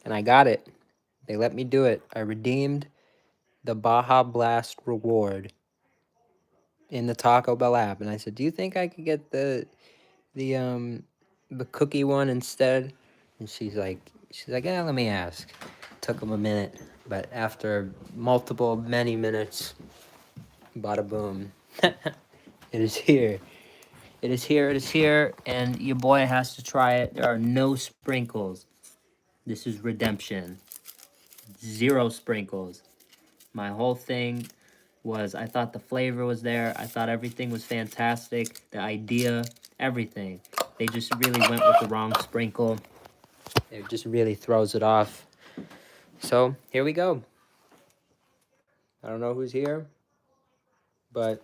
and I got it. They let me do it. I redeemed the Baja Blast reward in the Taco Bell app, and I said, "Do you think I could get the the cookie one instead?" And she's like, "Yeah, let me ask." Took him a minute, but after many minutes, bada boom, it is here. It is here. It is here, and your boy has to try it. There are no sprinkles. This is redemption. Zero sprinkles. My whole thing was I thought the flavor was there. I thought everything was fantastic. The idea, everything. They just really went with the wrong sprinkle. It just really throws it off. So here we go. I don't know who's here, but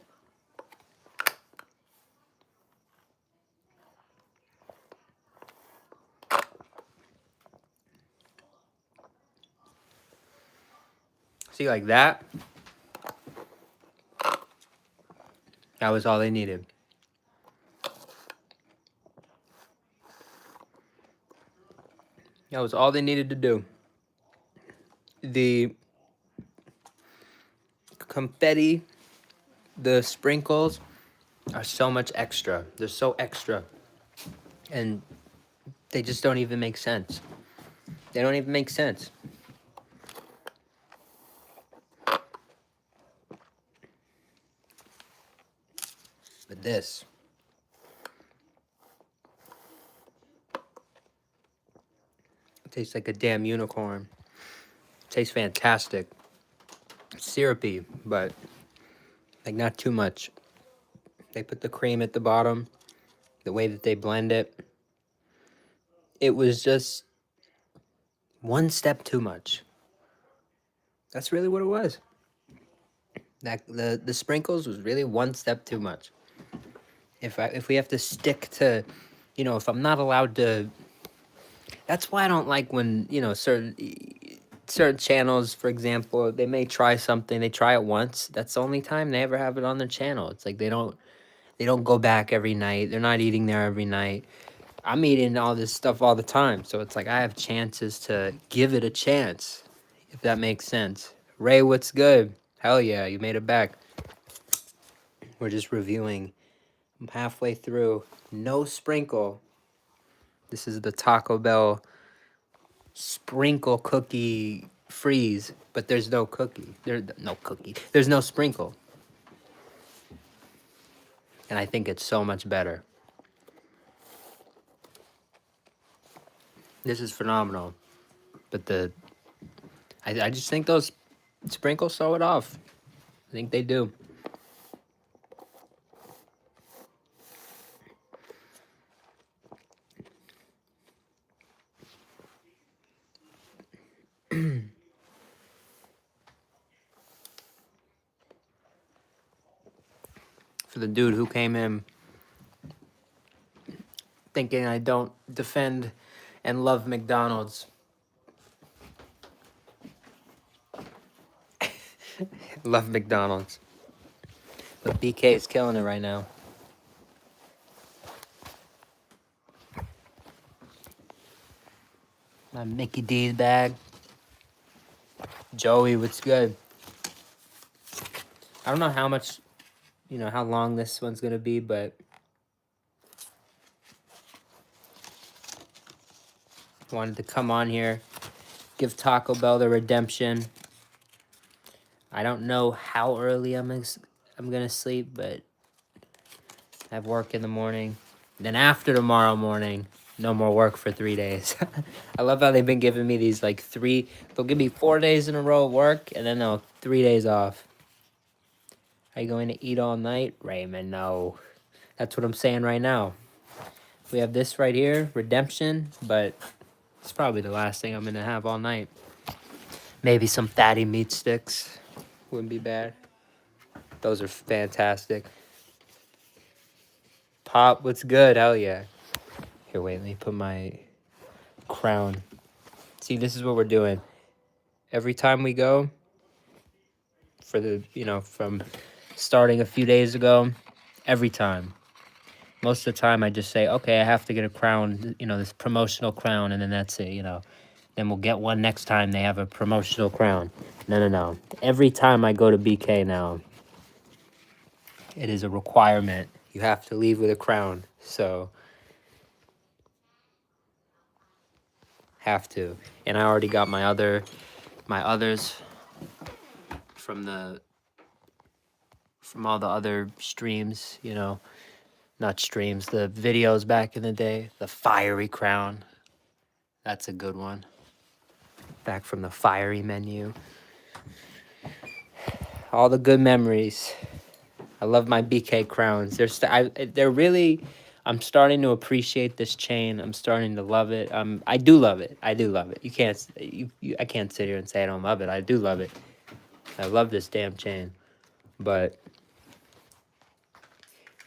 see, like that, that was all they needed. That was all they needed to do. The confetti, the sprinkles are so much extra. They're so extra. And they just don't even make sense. They don't even make sense. But this, it tastes like a damn unicorn. It tastes fantastic. It's syrupy, but like not too much. They put the cream at the bottom, the way that they blend it. It was just one step too much. That's really what it was. That the sprinkles was really one step too much. If we have to stick to, if I'm not allowed to, that's why I don't like when certain channels, for example, they may try something, they try it once. That's the only time they ever have it on their channel. It's like they don't go back every night. They're not eating there every night. I'm eating all this stuff all the time, so it's like I have chances to give it a chance, if that makes sense. Ray, what's good? Hell yeah, you made it back. We're just reviewing. I'm halfway through. No sprinkle. This is the Taco Bell sprinkle cookie freeze, but there's no cookie. There's no cookie. There's no sprinkle. And I think it's so much better. This is phenomenal. But I just think those sprinkles throw it off. I think they do. For the dude who came in thinking I don't defend and love McDonald's. Love McDonald's. But BK is killing it right now. My Mickey D's bag. Joey, what's good? I don't know how much, how long this one's going to be, but I wanted to come on here, give Taco Bell the redemption. I don't know how early I'm going to sleep, but I have work in the morning. Then after tomorrow morning, no more work for 3 days. I love how they've been giving me these they'll give me 4 days in a row of work, and then they'll 3 days off. Are you going to eat all night? Raymond, no. That's what I'm saying right now. We have this right here, redemption, but it's probably the last thing I'm going to have all night. Maybe some fatty meat sticks. Wouldn't be bad. Those are fantastic. Pop, what's good? Hell yeah. Here, wait, let me put my crown. See, this is what we're doing. Every time we go, from starting a few days ago, every time. Most of the time, I just say, okay, I have to get a crown, this promotional crown, and then that's it, Then we'll get one next time they have a promotional crown. No. Every time I go to BK now, it is a requirement. You have to leave with a crown. So, have to. And I already got my others from all the other streams, you know, not streams, the videos back in the day. The fiery crown. That's a good one. Back from the fiery menu. All the good memories. I love my BK crowns. They're really. I'm starting to appreciate this chain. I'm starting to love it. I do love it. I do love it. You can't. I can't sit here and say I don't love it. I do love it. I love this damn chain, but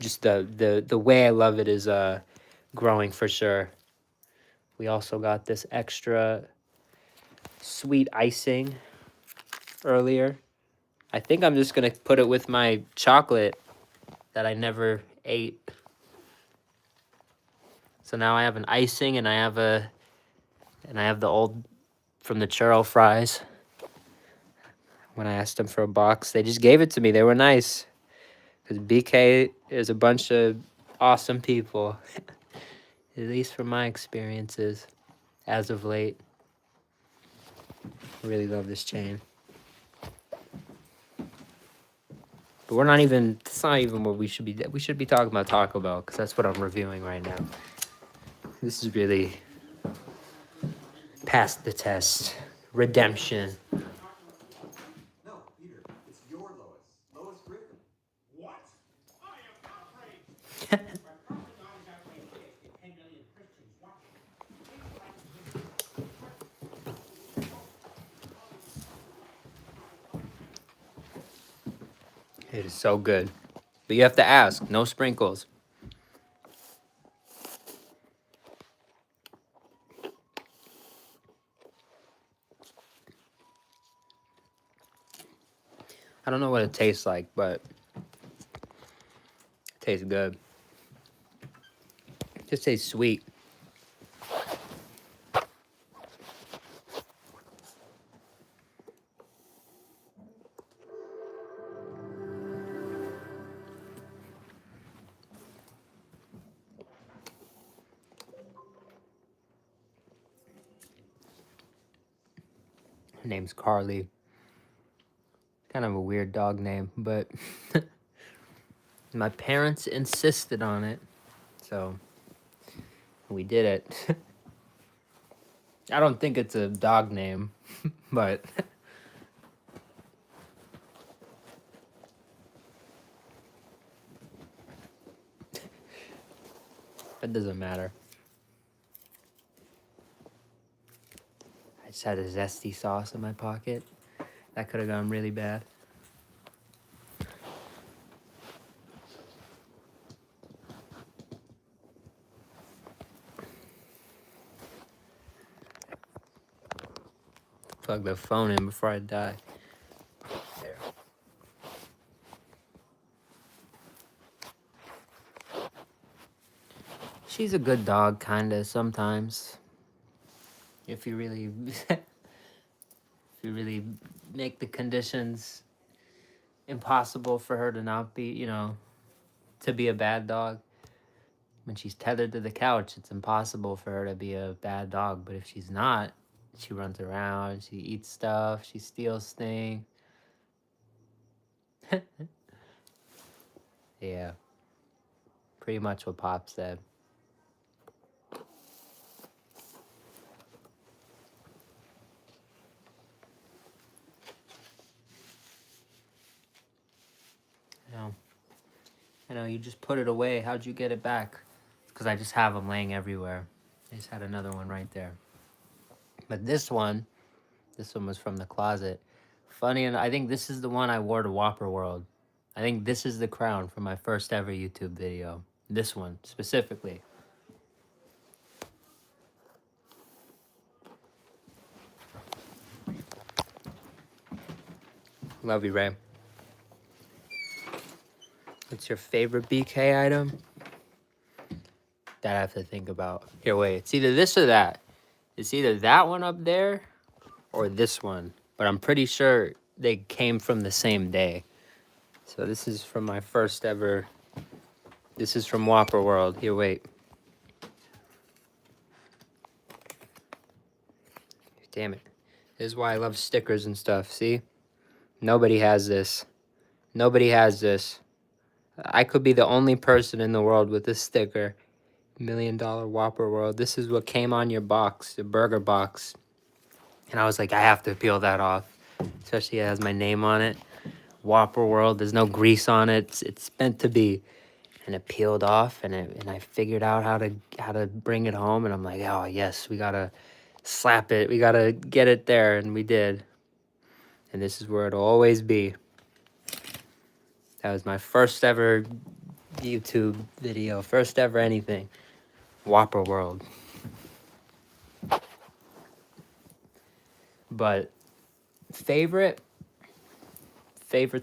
just the way I love it is growing for sure. We also got this extra sweet icing earlier. I think I'm just gonna put it with my chocolate that I never ate. So now I have an icing and I have the old from the churro fries. When I asked them for a box, they just gave it to me. They were nice. Because BK is a bunch of awesome people. At least from my experiences as of late. I really love this chain. But it's not even what we should be talking about Taco Bell, because that's what I'm reviewing right now. This is really past the test. Redemption. No, Peter, it's your Lois. Lois Griffin. What? I am outraged. My prophet God is outraged. 10 million Christians watching. It is so good. But you have to ask, no sprinkles. I don't know what it tastes like, but it tastes good. It just tastes sweet. Her name's Carly. Kind of a weird dog name, but my parents insisted on it, so we did it. I don't think it's a dog name, but it doesn't matter. I just had a zesty sauce in my pocket. That could have gone really bad. Plug the phone in before I die. There. She's a good dog, kinda, sometimes. If you really make the conditions impossible for her to not be, to be a bad dog. When she's tethered to the couch, it's impossible for her to be a bad dog. But if she's not, she runs around, she eats stuff, she steals things. Yeah. Pretty much what Pop said. I know, you just put it away. How'd you get it back? Because I just have them laying everywhere. I just had another one right there. But this one was from the closet. Funny, and I think this is the one I wore to Whopper World. I think this is the crown from my first ever YouTube video. This one, specifically. Love you, Ray. What's your favorite BK item? That I have to think about. Here, wait. It's either this or that. It's either that one up there or this one, but I'm pretty sure they came from the same day. So this is from my first ever. This is from Whopper World. Here, wait. Damn it. This is why I love stickers and stuff. See? Nobody has this. Nobody has this. I could be the only person in the world with this sticker. $1 million Whopper World. This is what came on your box, the burger box. And I was like, I have to peel that off. Especially it has my name on it. Whopper World. There's no grease on it. It's meant to be. And it peeled off, and I figured out how to bring it home. And I'm like, oh yes, we gotta slap it. We gotta get it there, and we did. And this is where it'll always be. That was my first ever YouTube video, first ever anything. Whopper World. But favorite's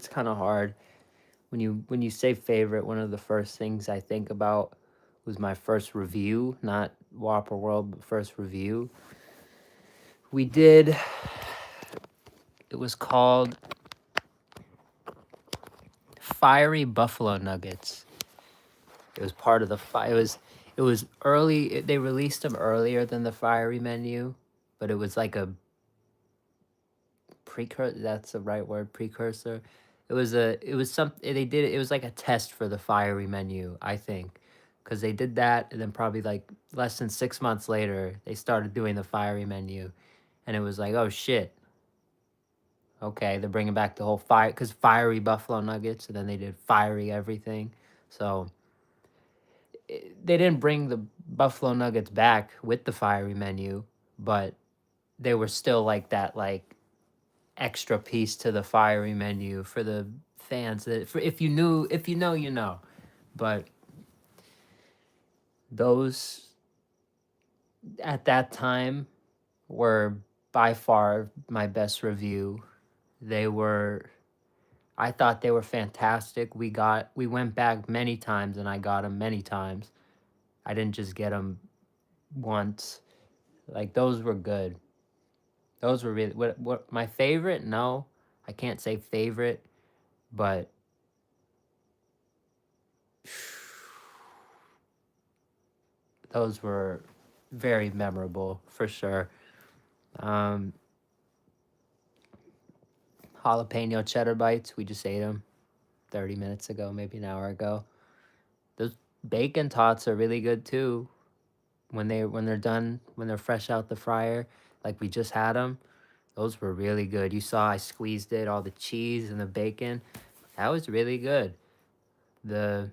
kind of hard. When you say favorite, one of the first things I think about was my first review, not Whopper World, but first review. It was called Fiery Buffalo Nuggets. It was part of the it was early. They released them earlier than the Fiery menu, but it was like a precursor. That's the right word, precursor. It was something they did. It was like a test for the Fiery menu, I think, because they did that, and then probably like less than 6 months later, they started doing the Fiery menu, and it was like, oh shit. Okay, they're bringing back the whole fire, because Fiery Buffalo Nuggets, and then they did Fiery everything. So they didn't bring the Buffalo Nuggets back with the Fiery menu, but they were still like that, like extra piece to the Fiery menu for the fans. That for if you know, you know. But those at that time were by far my best review. I thought they were fantastic. We went back many times, and I got them many times. I didn't just get them once. Like, those were good. Those were really what my favorite. No, I can't say favorite, but those were very memorable for sure. Um, Jalapeno cheddar bites. We just ate them 30 minutes ago, maybe an hour ago. Those bacon tots are really good too. When they're done, when they're fresh out the fryer, like we just had them. Those were really good. You saw I squeezed it, all the cheese and the bacon. That was really good. The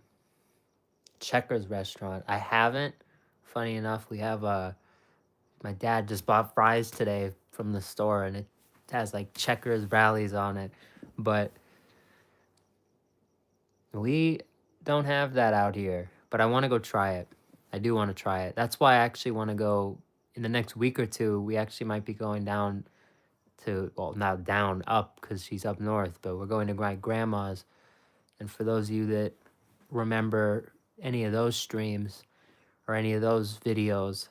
Checkers restaurant, I haven't. Funny enough, we have my dad just bought fries today from the store, and it has like Checkers rallies on it. But we don't have that out here. But I want to go try it. I do want to try it. That's why I actually want to go in the next week or two. We actually might be going down to, well, not down, up, because she's up north, but we're going to my grandma's. And for those of you that remember any of those streams or any of those videos,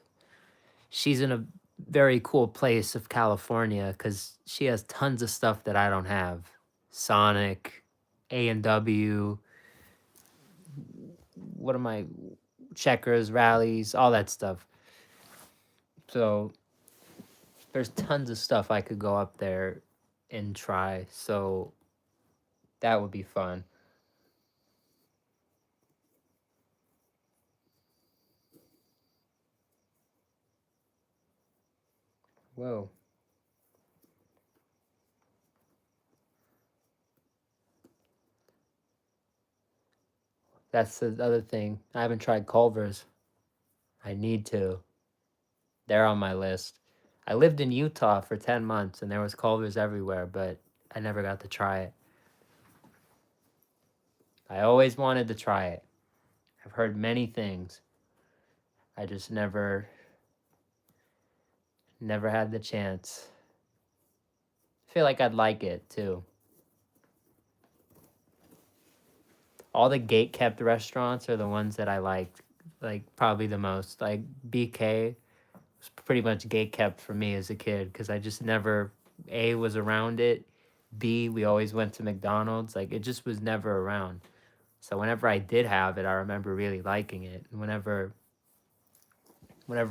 she's in a very cool place of California because she has tons of stuff that I don't have. Sonic, A&W, what am I, Checkers, rallies, all that stuff. So there's tons of stuff I could go up there and try. So that would be fun. Whoa. That's the other thing. I haven't tried Culver's. I need to. They're on my list. I lived in Utah for 10 months and there was Culver's everywhere, but I never got to try it. I always wanted to try it. I've heard many things. I just never had the chance. I feel like I'd like it too. All the gate-kept restaurants are the ones that I like probably the most. Like BK, was pretty much gate kept for me as a kid because I just never A was around it. B, we always went to McDonald's. Like it just was never around. So whenever I did have it, I remember really liking it. And whenever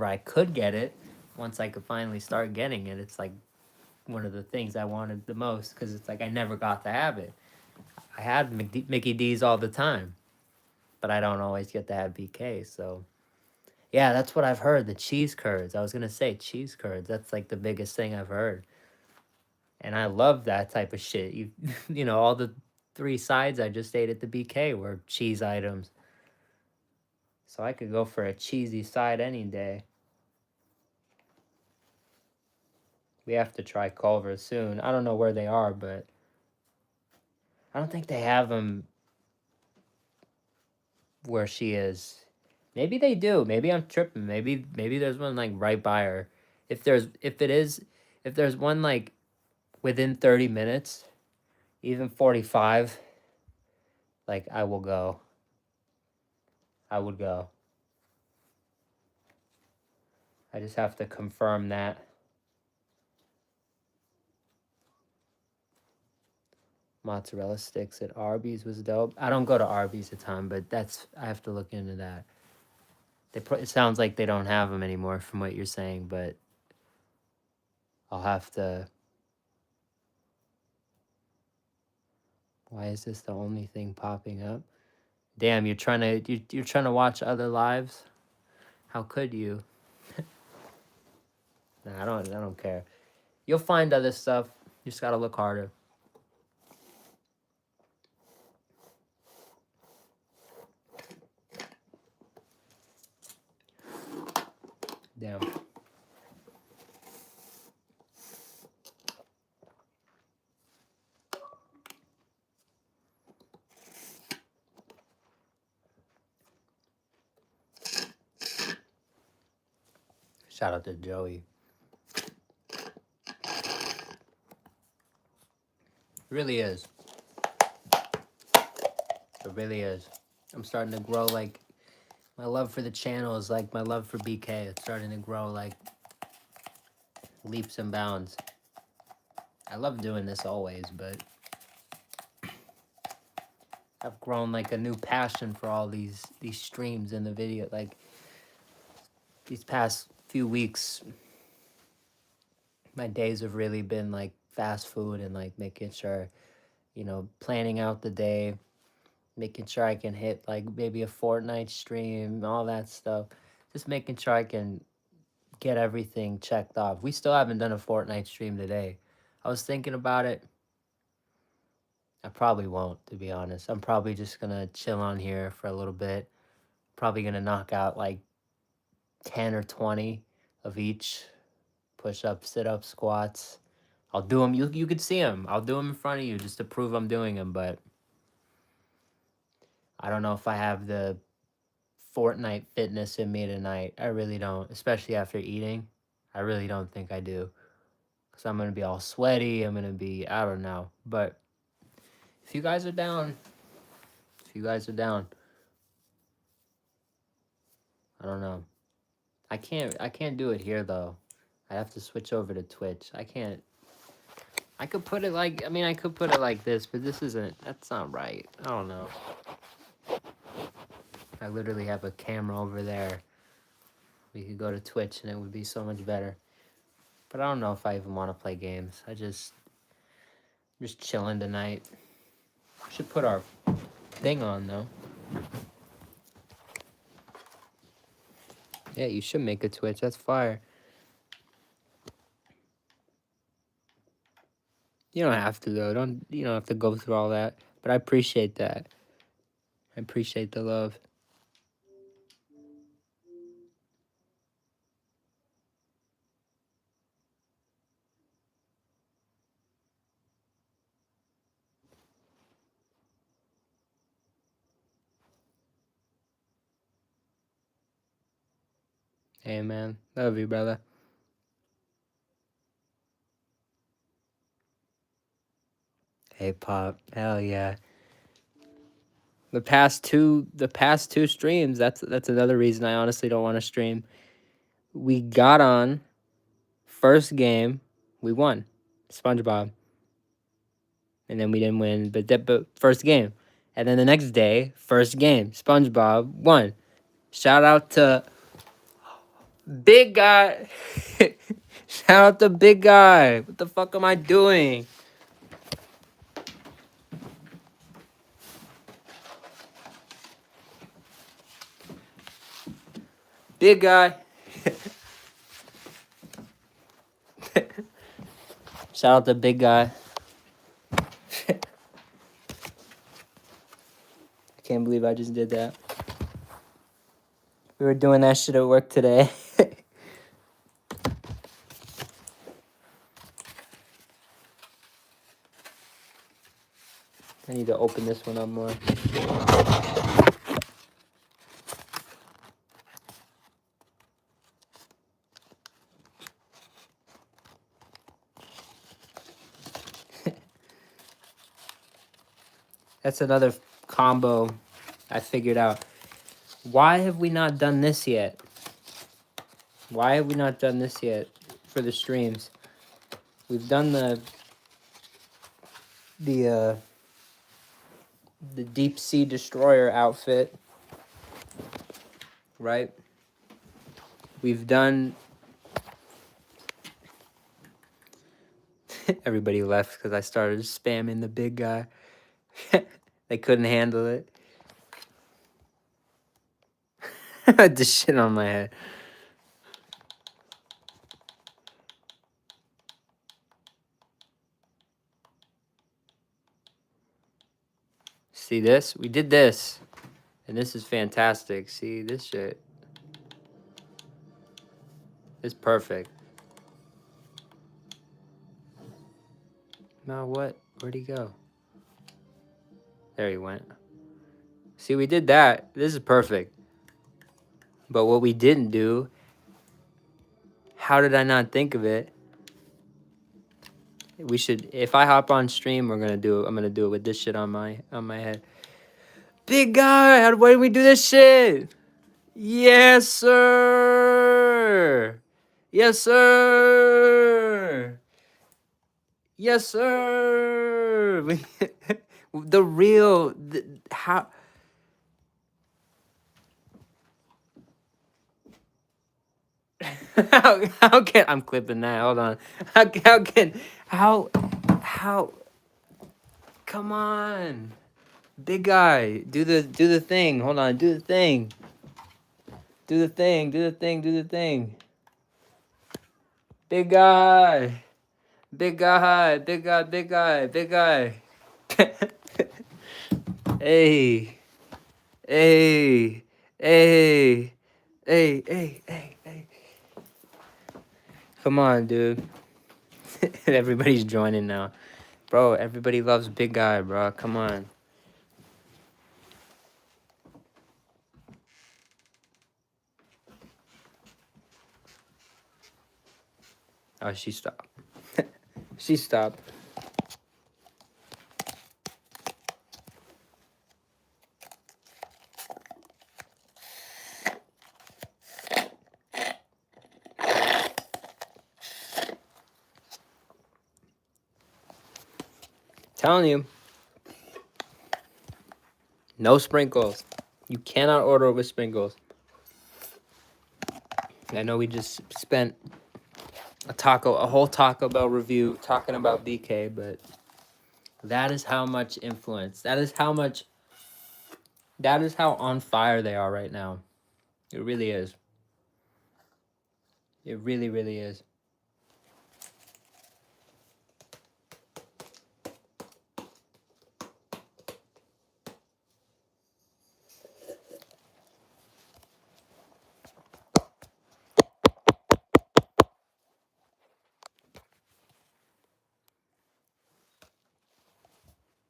I could get it, once I could finally start getting it, it's like one of the things I wanted the most because it's like I never got to have it. I had Mickey D's all the time, but I don't always get to have BK. So yeah, that's what I've heard. The cheese curds. I was gonna say cheese curds. That's like the biggest thing I've heard, and I love that type of shit. You you know all the three sides I just ate at the BK were cheese items, so I could go for a cheesy side any day. We have to try Culver soon. I don't know where they are, but I don't think they have them where she is. Maybe they do. Maybe I'm tripping. Maybe there's one like right by her. If there's one like within 30 minutes, even 45, like I will go. I would go. I just have to confirm that. Mozzarella sticks at Arby's was dope. I don't go to Arby's a ton, but I have to look into that. It sounds like they don't have them anymore from what you're saying, but I'll have to. Why is this the only thing popping up? Damn, you're trying to watch other lives? How could you? Nah, I don't care. You'll find other stuff. You just gotta look harder. Damn. Shout out to Joey. It really is. It really is. I'm starting to grow like my love for the channel is like my love for BK. It's starting to grow like leaps and bounds. I love doing this always, but I've grown like a new passion for all these streams in the video. Like these past few weeks, my days have really been like fast food and like making sure, planning out the day, making sure I can hit like maybe a Fortnite stream, all that stuff. Just making sure I can get everything checked off. We still haven't done a Fortnite stream today. I was thinking about it. I probably won't, to be honest. I'm probably just gonna chill on here for a little bit. Probably gonna knock out like 10 or 20 of each push ups, sit ups, squats. I'll do them. You could see them. I'll do them in front of you just to prove I'm doing them. But I don't know if I have the Fortnite fitness in me tonight. I really don't, especially after eating. I really don't think I do. Because I'm going to be all sweaty. I'm going to be, I don't know. But if you guys are down, I don't know. I can't do it here though. I have to switch over to Twitch. I could put it like, I could put it like this, but that's not right. I don't know. I literally have a camera over there. We could go to Twitch and it would be so much better. But I don't know if I even want to play games. I'm just chilling tonight. We should put our thing on though. Yeah, you should make a Twitch. That's fire. You don't have to though. You don't have to go through all that. But I appreciate that. I appreciate the love. Hey man, love you, brother. Hey Pop, hell yeah. The past two streams, that's another reason I honestly don't want to stream. we got on. First game, we won. SpongeBob. And then we didn't win, but first game. And then the next day, first game, SpongeBob won. Shout out to Big Guy. Shout out to Big Guy. What the fuck am I doing? Big Guy. Shout out to Big Guy. I can't believe I just did that. We were doing that shit at work today. I need to open this one up more. That's another combo I figured out. Why have we not done this yet? Why have we not done this yet for the streams? We've done the deep sea destroyer outfit, right? We've done. Everybody left because I started spamming the big guy. They couldn't handle it. The shit on my head. See this? We did this. And this is fantastic. See this shit? It's perfect. Now what? Where'd he go? There he went. See, we did that. This is perfect. But what we didn't do, how did I not think of it? We should, if I hop on stream, I'm gonna do it with this shit on my head. Big guy, why did we do this shit? Yes, sir. Yes, sir. Yes, sir. How? How can I'm clipping that? Hold on. How? Come on, big guy, do the thing. Hold on, do the thing. Do the thing. Do the thing. Do the thing. Big guy. Big guy. Big guy. Big guy. Big guy. Hey. Hey. Hey. Hey. Hey. Hey. Hey. Come on, dude. Everybody's joining now. Bro, everybody loves Big Guy, bro. Come on. Oh, she stopped. She stopped. Telling you. No sprinkles. You cannot order with sprinkles. I know we just spent a whole Taco Bell review talking about BK, but that is how much influence. That is how on fire they are right now. It really is. It really, really is.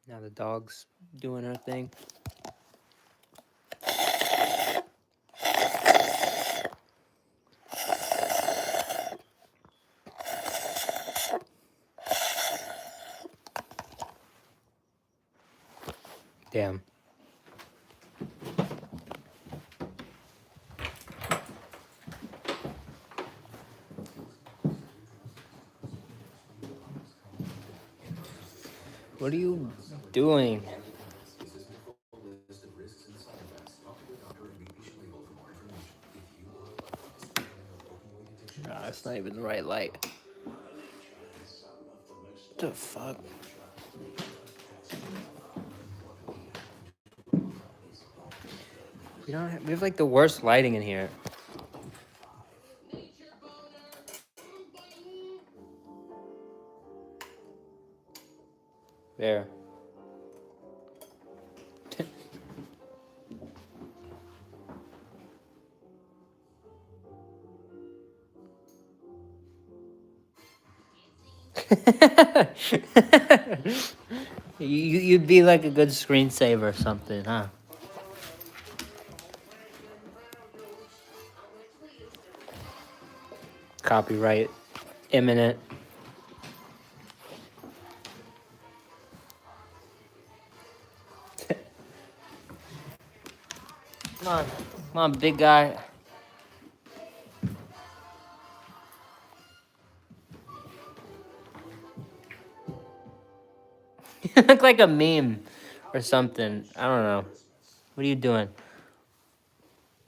Now the dog's doing her thing. Damn. What are you doing? Nah, it's not even the right light. What the fuck? We have like the worst lighting in here. There. You'd be like a good screensaver or something, huh? Copyright imminent. Come on, big guy. You look like a meme or something. I don't know. What are you doing?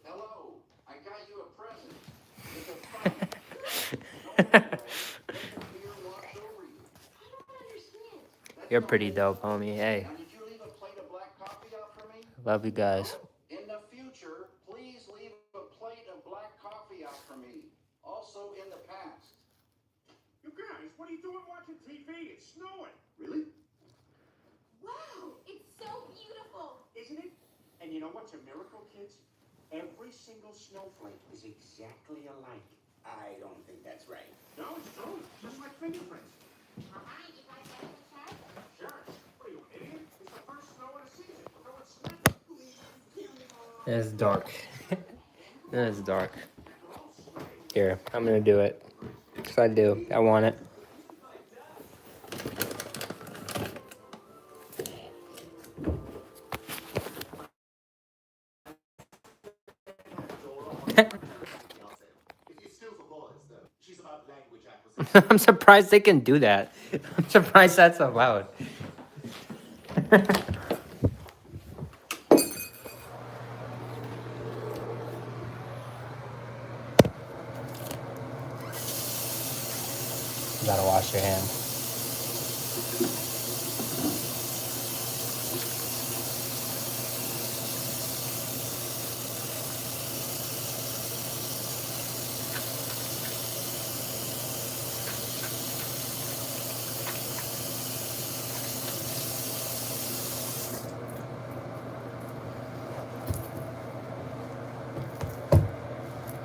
Hello, I got you a present. It's a fun. Beer washed over you. I don't understand. That's You're no pretty big dope, deal. homie. Hey, Now, did you leave a plate of black coffee out for me? love you guys. In the future, please leave a plate of black coffee out for me. Also in the past. You guys, what are you doing watching TV? It's snowing. Really? Wow, it's so beautiful. Isn't it? And you know what's a miracle, kids? Every single snowflake is exactly alike. I don't think that's right. No, it's true. Just like fingerprints. Hi, you guys want to try? Sure. What are you, an idiot? It's the first snow of the season. No one's snapping. It's dark. It's dark. Here, I'm gonna do it. Cause I do. I want it. I'm surprised they can do that. I'm surprised that's allowed. You gotta wash your hands.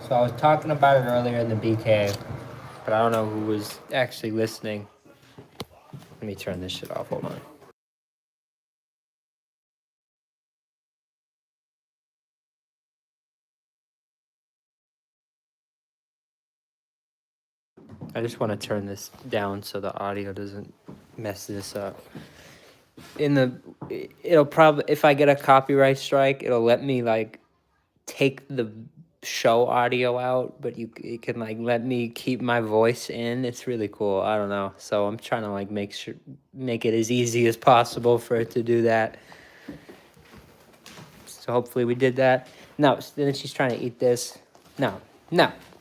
So I was talking about it earlier in the BK, but I don't know who was actually listening. Let me turn this shit off. Hold on. I just want to turn this down so the audio doesn't mess this up. It'll probably, if I get a copyright strike, it'll let me like take the show audio out, but it can like let me keep my voice in. It's really cool. I don't know. So I'm trying to like make it as easy as possible for it to do that. So hopefully we did that. No, then she's trying to eat this. No.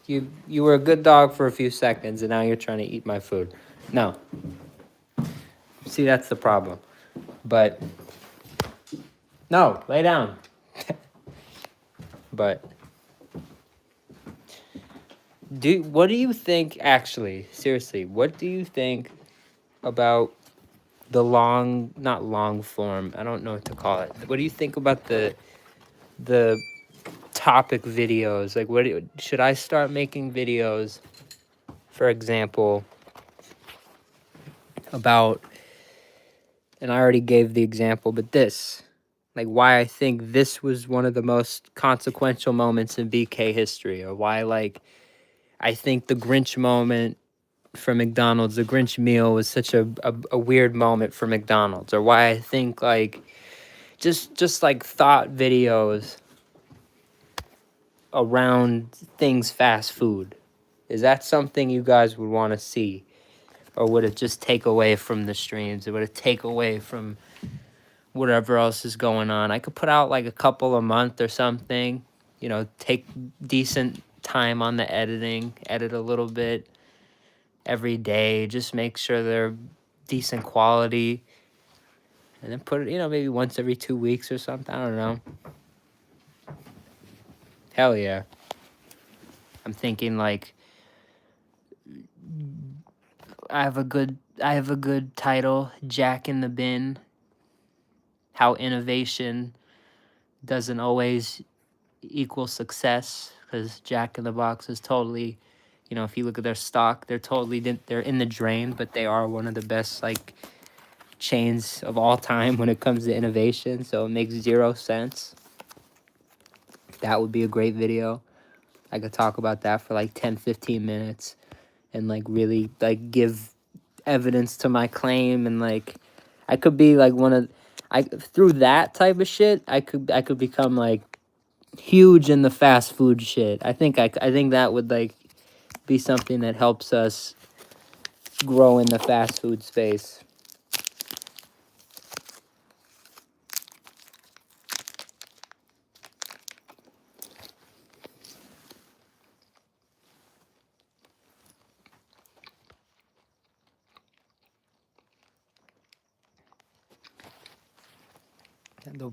You were a good dog for a few seconds, and now you're trying to eat my food. No. See, that's the problem. But no, lay down. But what do you think, actually, seriously, what do you think about the not long form, I don't know what to call it. What do you think about the topic videos? Like, should I start making videos, for example, about, and I already gave the example, but like why I think this was one of the most consequential moments in BK history, or why, like, I think the Grinch moment for McDonald's, the Grinch meal was such a weird moment for McDonald's, or why I think, like, just like thought videos around things fast food. Is that something you guys would want to see? Or would it just take away from the streams? Would it take away from whatever else is going on? I could put out like a couple a month or something, you know, take decent time on the editing, edit a little bit every day, just make sure they're decent quality, and then put it, you know, maybe once every 2 weeks or something. I don't know. Hell yeah. I'm thinking like I have a good title, Jack in the Bin. How innovation doesn't always equal success, because Jack in the Box is totally, you know, if you look at their stock, they're in the drain, but they are one of the best like chains of all time when it comes to innovation. So it makes zero sense. That would be a great video. I could talk about that for like 10-15 minutes and like really like give evidence to my claim, and like I could be like through that type of shit, I could become like huge in the fast food shit. I think that would like be something that helps us grow in the fast food space.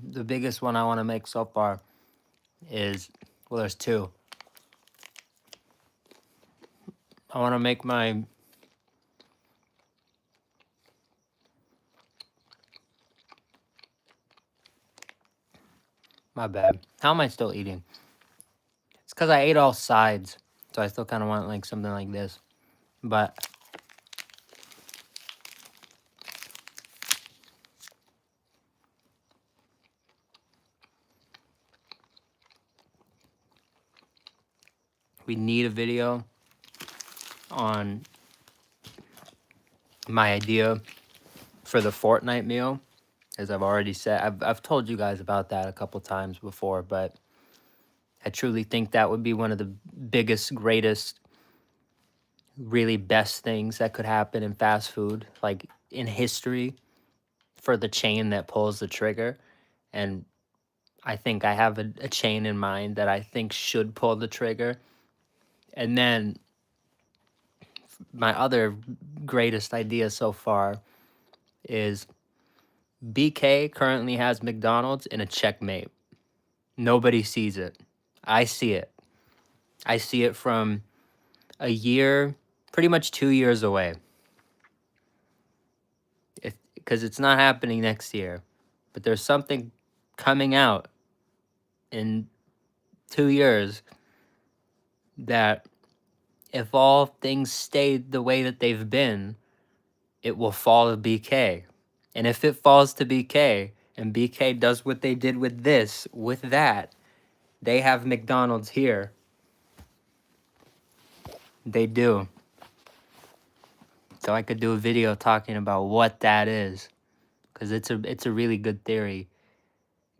The biggest one I want to make so far is, well, there's two. I want to make my bad. How am I still eating? It's because I ate all sides, so I still kind of want like something like this. But we need a video on my idea for the Fortnite meal. As I've already said, I've told you guys about that a couple times before, but I truly think that would be one of the biggest, greatest, really best things that could happen in fast food, like in history, for the chain that pulls the trigger. And I think I have a chain in mind that I think should pull the trigger. And then my other greatest idea so far is BK currently has McDonald's in a checkmate. Nobody sees it. I see it. I see it from a year, pretty much 2 years away. Because it's not happening next year. But there's something coming out in 2 years that, if all things stay the way that they've been, it will fall to BK. And if it falls to BK, and BK does what they did with this, with that, they have McDonald's here. They do. So I could do a video talking about what that is, because it's a really good theory.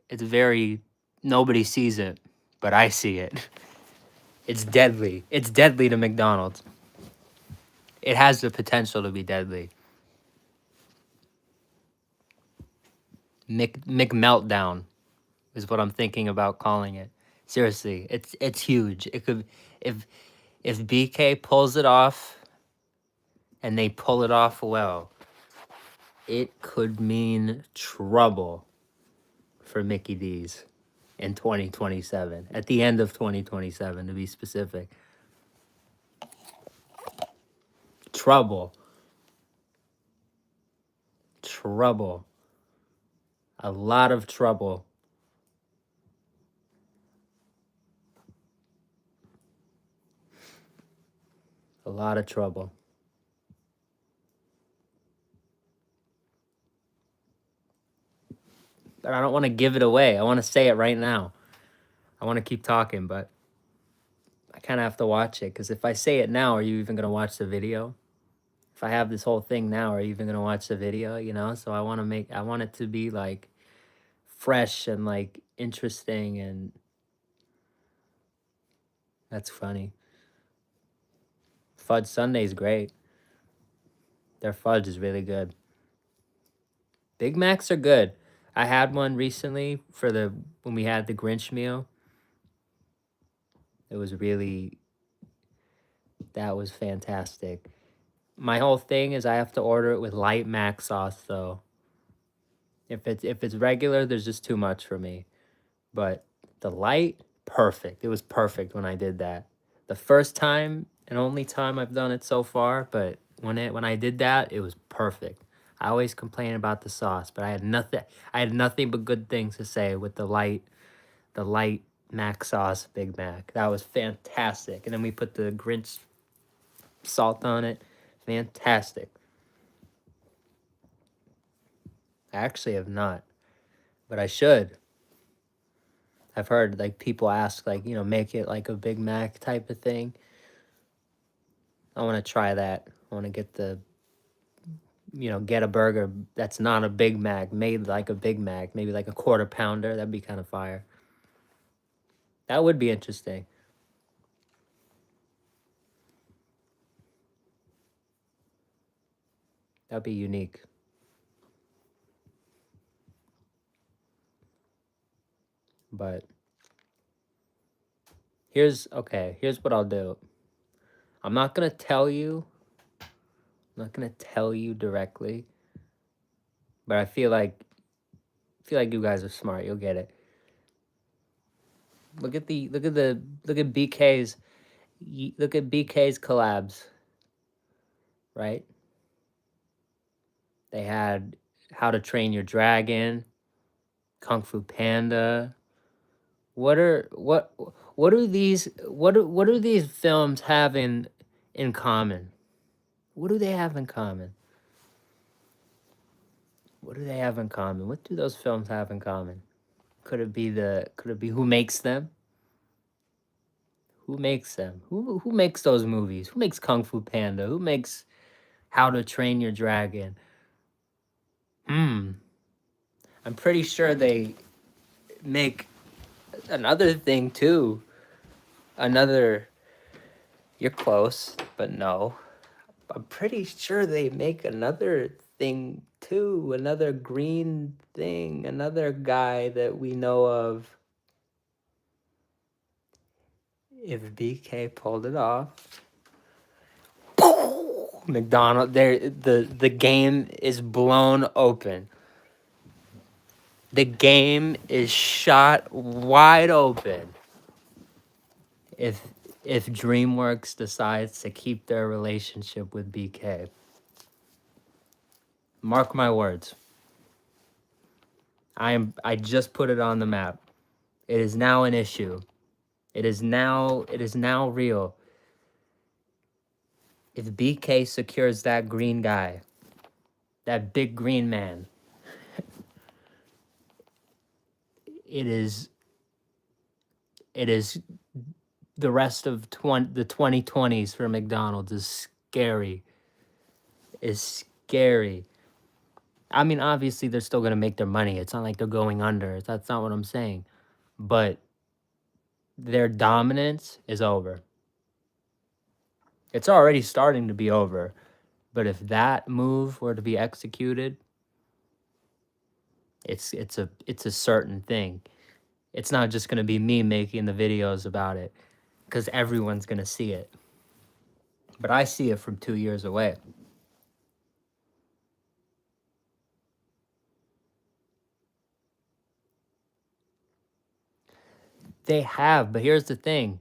It's very, nobody sees it, but I see it. It's deadly. It's deadly to McDonald's. It has the potential to be deadly. McMeltdown is what I'm thinking about calling it. Seriously, it's huge. It could, if BK pulls it off, and they pull it off well, it could mean trouble for Mickey D's in 2027. At the end of 2027, to be specific. Trouble. Trouble. A lot of trouble. A lot of trouble. But I don't want to give it away. I want to say it right now. I want to keep talking, but I kind of have to watch it, because if I say it now, are you even going to watch the video? If I have this whole thing now, are you even going to watch the video, you know? So I want it to be like fresh and like interesting, and that's funny. Fudge Sunday's great. Their fudge is really good. Big Macs are good. I had one recently for when we had the Grinch meal. It was really, that was fantastic. My whole thing is I have to order it with light mac sauce though. If it's regular, there's just too much for me. But the light, perfect. It was perfect when I did that. The first time and only time I've done it so far, but when I did that, it was perfect. I always complain about the sauce, but I had nothing but good things to say with the light Mac sauce Big Mac. That was fantastic. And then we put the Grinch salt on it. Fantastic. I actually have not, but I should. I've heard like people ask like, make it like a Big Mac type of thing. I want to try that. I want to get get a burger that's not a Big Mac, made like a Big Mac, maybe like a quarter pounder. That'd be kind of fire. That would be interesting. That'd be unique. But here's what I'll do. I'm not going to tell you. I'm not going to tell you directly. But I feel like you guys are smart. You'll get it. Look at BK's collabs, right? They had How to Train Your Dragon, Kung Fu Panda. What do these films have in common? What do they have in common? What do they have in common? What do those films have in common? Could it be who makes them? Who makes them? Who makes those movies? Who makes Kung Fu Panda? Who makes How to Train Your Dragon? I'm pretty sure they make another thing too. You're close, but no. I'm pretty sure they make another thing too. Another green thing. Another guy that we know of. If BK pulled it off, McDonald, the game is blown open. The game is shot wide open. If DreamWorks decides to keep their relationship with BK, mark my words. I just put it on the map. It is now an issue. It is now real. If BK secures that green guy, that big green man, it is the rest of the 2020s for McDonald's is scary. Is scary. I mean, obviously they're still gonna make their money. It's not like they're going under. That's not what I'm saying. But their dominance is over. It's already starting to be over. But if that move were to be executed, it's a certain thing. It's not just gonna be me making the videos about it, because everyone's gonna see it. But I see it from 2 years away. They have, but here's the thing.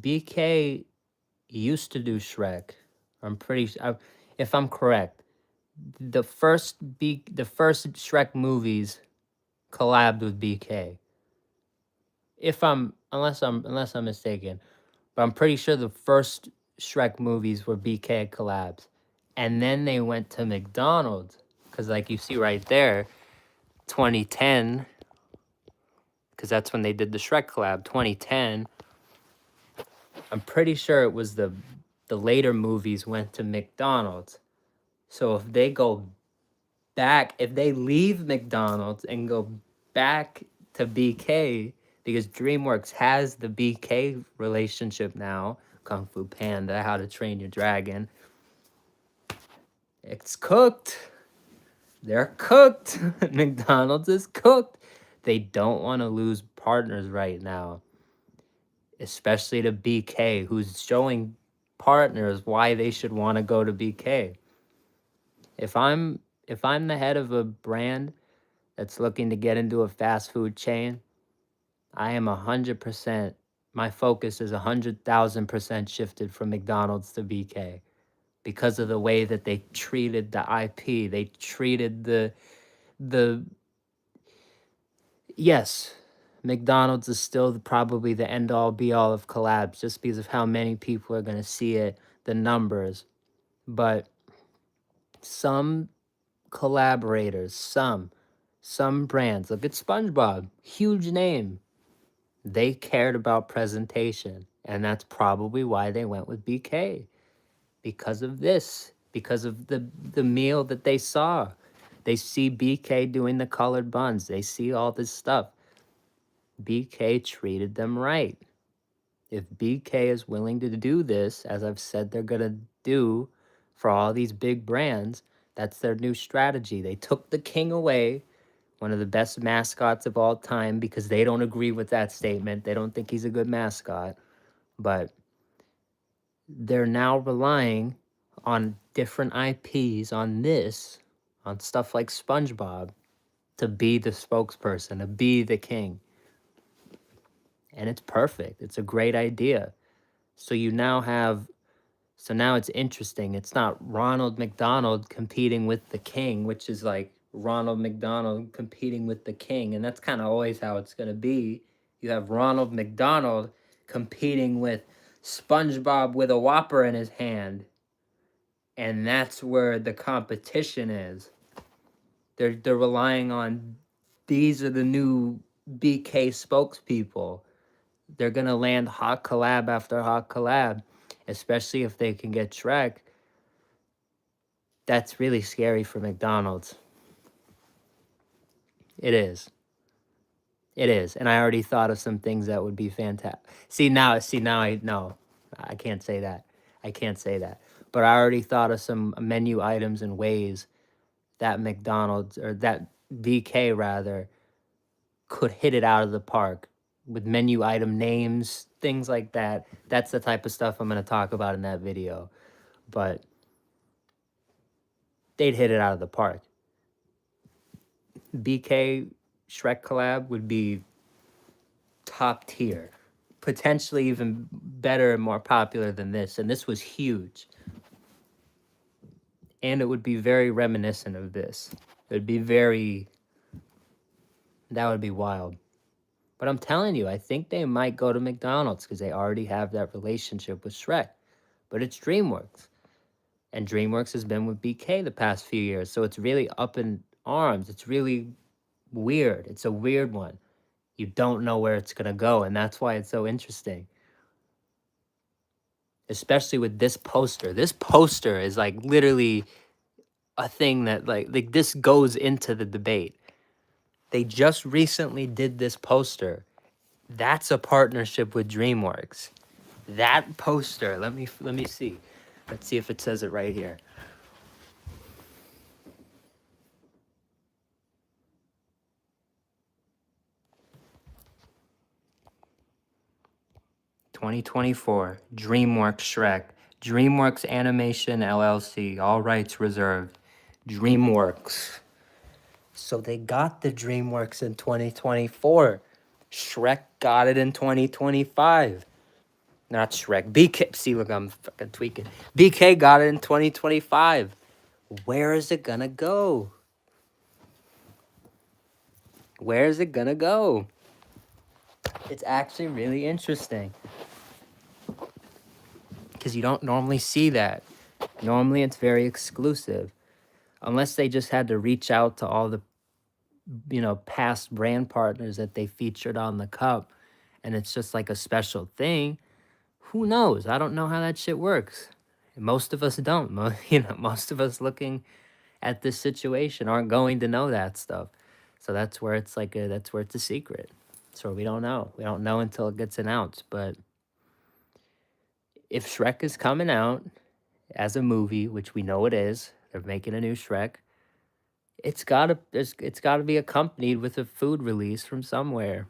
BK used to do Shrek. I'm pretty sure, if I'm correct, the first Shrek movies collabed with BK. Unless I'm mistaken, but I'm pretty sure the first Shrek movies were BK collabs, and then they went to McDonald's, because like you see right there, 2010, because that's when they did the Shrek collab. 2010. I'm pretty sure it was the later movies went to McDonald's. So if they go back, if they leave McDonald's and go back to BK, because DreamWorks has the BK relationship now, Kung Fu Panda, How to Train Your Dragon, It's cooked. They're cooked. McDonald's is cooked. They don't want to lose partners right now, especially to BK, who's showing partners why they should want to go to BK. If I'm the head of a brand that's looking to get into a fast food chain, I am 100%, my focus is 100,000% shifted from McDonald's to BK because of the way that they treated the IP. They treated the yes, McDonald's is still probably the end all be all of collabs just because of how many people are going to see it, the numbers. But some collaborators, some brands, look at SpongeBob, huge name. They cared about presentation, and that's probably why they went with BK. Because of this, because of the meal that they saw. They see BK doing the colored buns. They see all this stuff. BK treated them right. If BK is willing to do this, as I've said they're going to do for all these big brands, that's their new strategy. They took the king away, one of the best mascots of all time, because they don't agree with that statement. They don't think he's a good mascot. But they're now relying on different IPs on this, on stuff like SpongeBob, to be the spokesperson, to be the king. And it's perfect. It's a great idea. So now it's interesting. It's not Ronald McDonald competing with the king, which is like Ronald McDonald competing with the king. And that's kind of always how it's going to be. You have Ronald McDonald competing with SpongeBob with a Whopper in his hand. And that's where the competition is. They're relying on, these are the new BK spokespeople. They're going to land hot collab after hot collab, especially if they can get Shrek. That's really scary for McDonald's. It is. It is. And I already thought of some things that would be fantastic. No, I can't say that. I can't say that. But I already thought of some menu items and ways that McDonald's, or that BK rather, could hit it out of the park with menu item names, things like that. That's the type of stuff I'm going to talk about in that video. But they'd hit it out of the park. BK Shrek collab would be top tier, potentially even better and more popular than this. And this was huge. And it would be very reminiscent of this. It would be that would be wild. But I'm telling you, I think they might go to McDonald's because they already have that relationship with Shrek. But it's DreamWorks. And DreamWorks has been with BK the past few years. So it's really up in arms. It's really weird. It's a weird one. You don't know where it's going to go. And that's why it's so interesting. Especially with this poster. This poster is like literally a thing that like this goes into the debate. They just recently did this poster. That's a partnership with DreamWorks. That poster, let me see. Let's see if it says it right here. "2024, DreamWorks Shrek, DreamWorks Animation LLC, all rights reserved, DreamWorks." So they got the DreamWorks in 2024. Shrek got it in 2025. Not Shrek. BK. See, look, I'm fucking tweaking. BK got it in 2025. Where is it gonna go? Where is it gonna go? It's actually really interesting. Because you don't normally see that. Normally it's very exclusive. Unless they just had to reach out to all the, past brand partners that they featured on the cup. And it's just like a special thing. Who knows? I don't know how that shit works. Most of us don't. Most of us looking at this situation aren't going to know that stuff. So that's where it's a secret. So we don't know. We don't know until it gets announced. But if Shrek is coming out as a movie, which we know it is, They're making a new Shrek. It's gotta be accompanied with a food release from somewhere.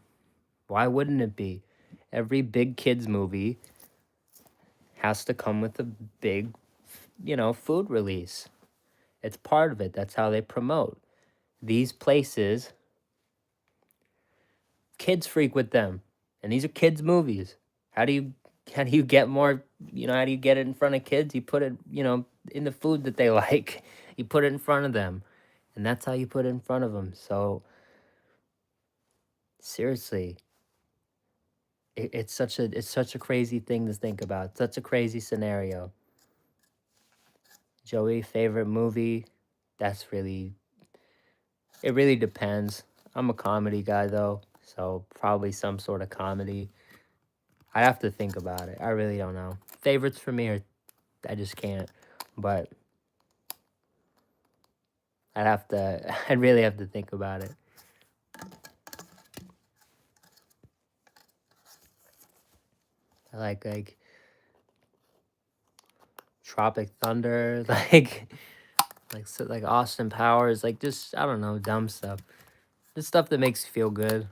Why wouldn't it be? Every big kids movie has to come with a big, food release. It's part of it. That's how they promote. These places, kids frequent them. And these are kids movies. How do you get more, how do you get it in front of kids? You put it, in the food that they like. You put it in front of them. And that's how you put it in front of them. So seriously, it's such a crazy thing to think about. Such a crazy scenario. Joey, favorite movie? That's really It really depends. I'm a comedy guy though, so probably some sort of comedy. I have to think about it. I really don't know. Favorites for me are I just can't. But I'd really have to think about it. I like Tropic Thunder, like Austin Powers, like just I don't know, dumb stuff. Just stuff that makes you feel good,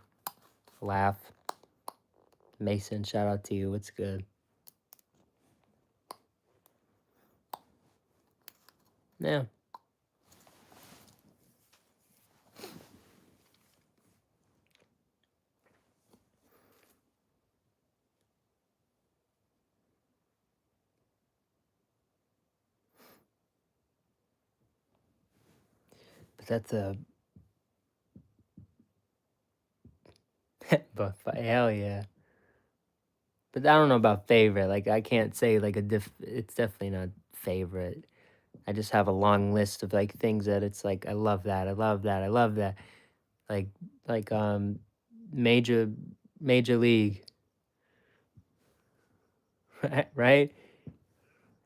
laugh. Mason, shout out to you. It's good. Yeah. But that's a but hell yeah. But I don't know about favorite. Like I can't say like it's definitely not favorite. I just have a long list of like things that it's like I love that. I love that. I love that. Like like major major league. Right?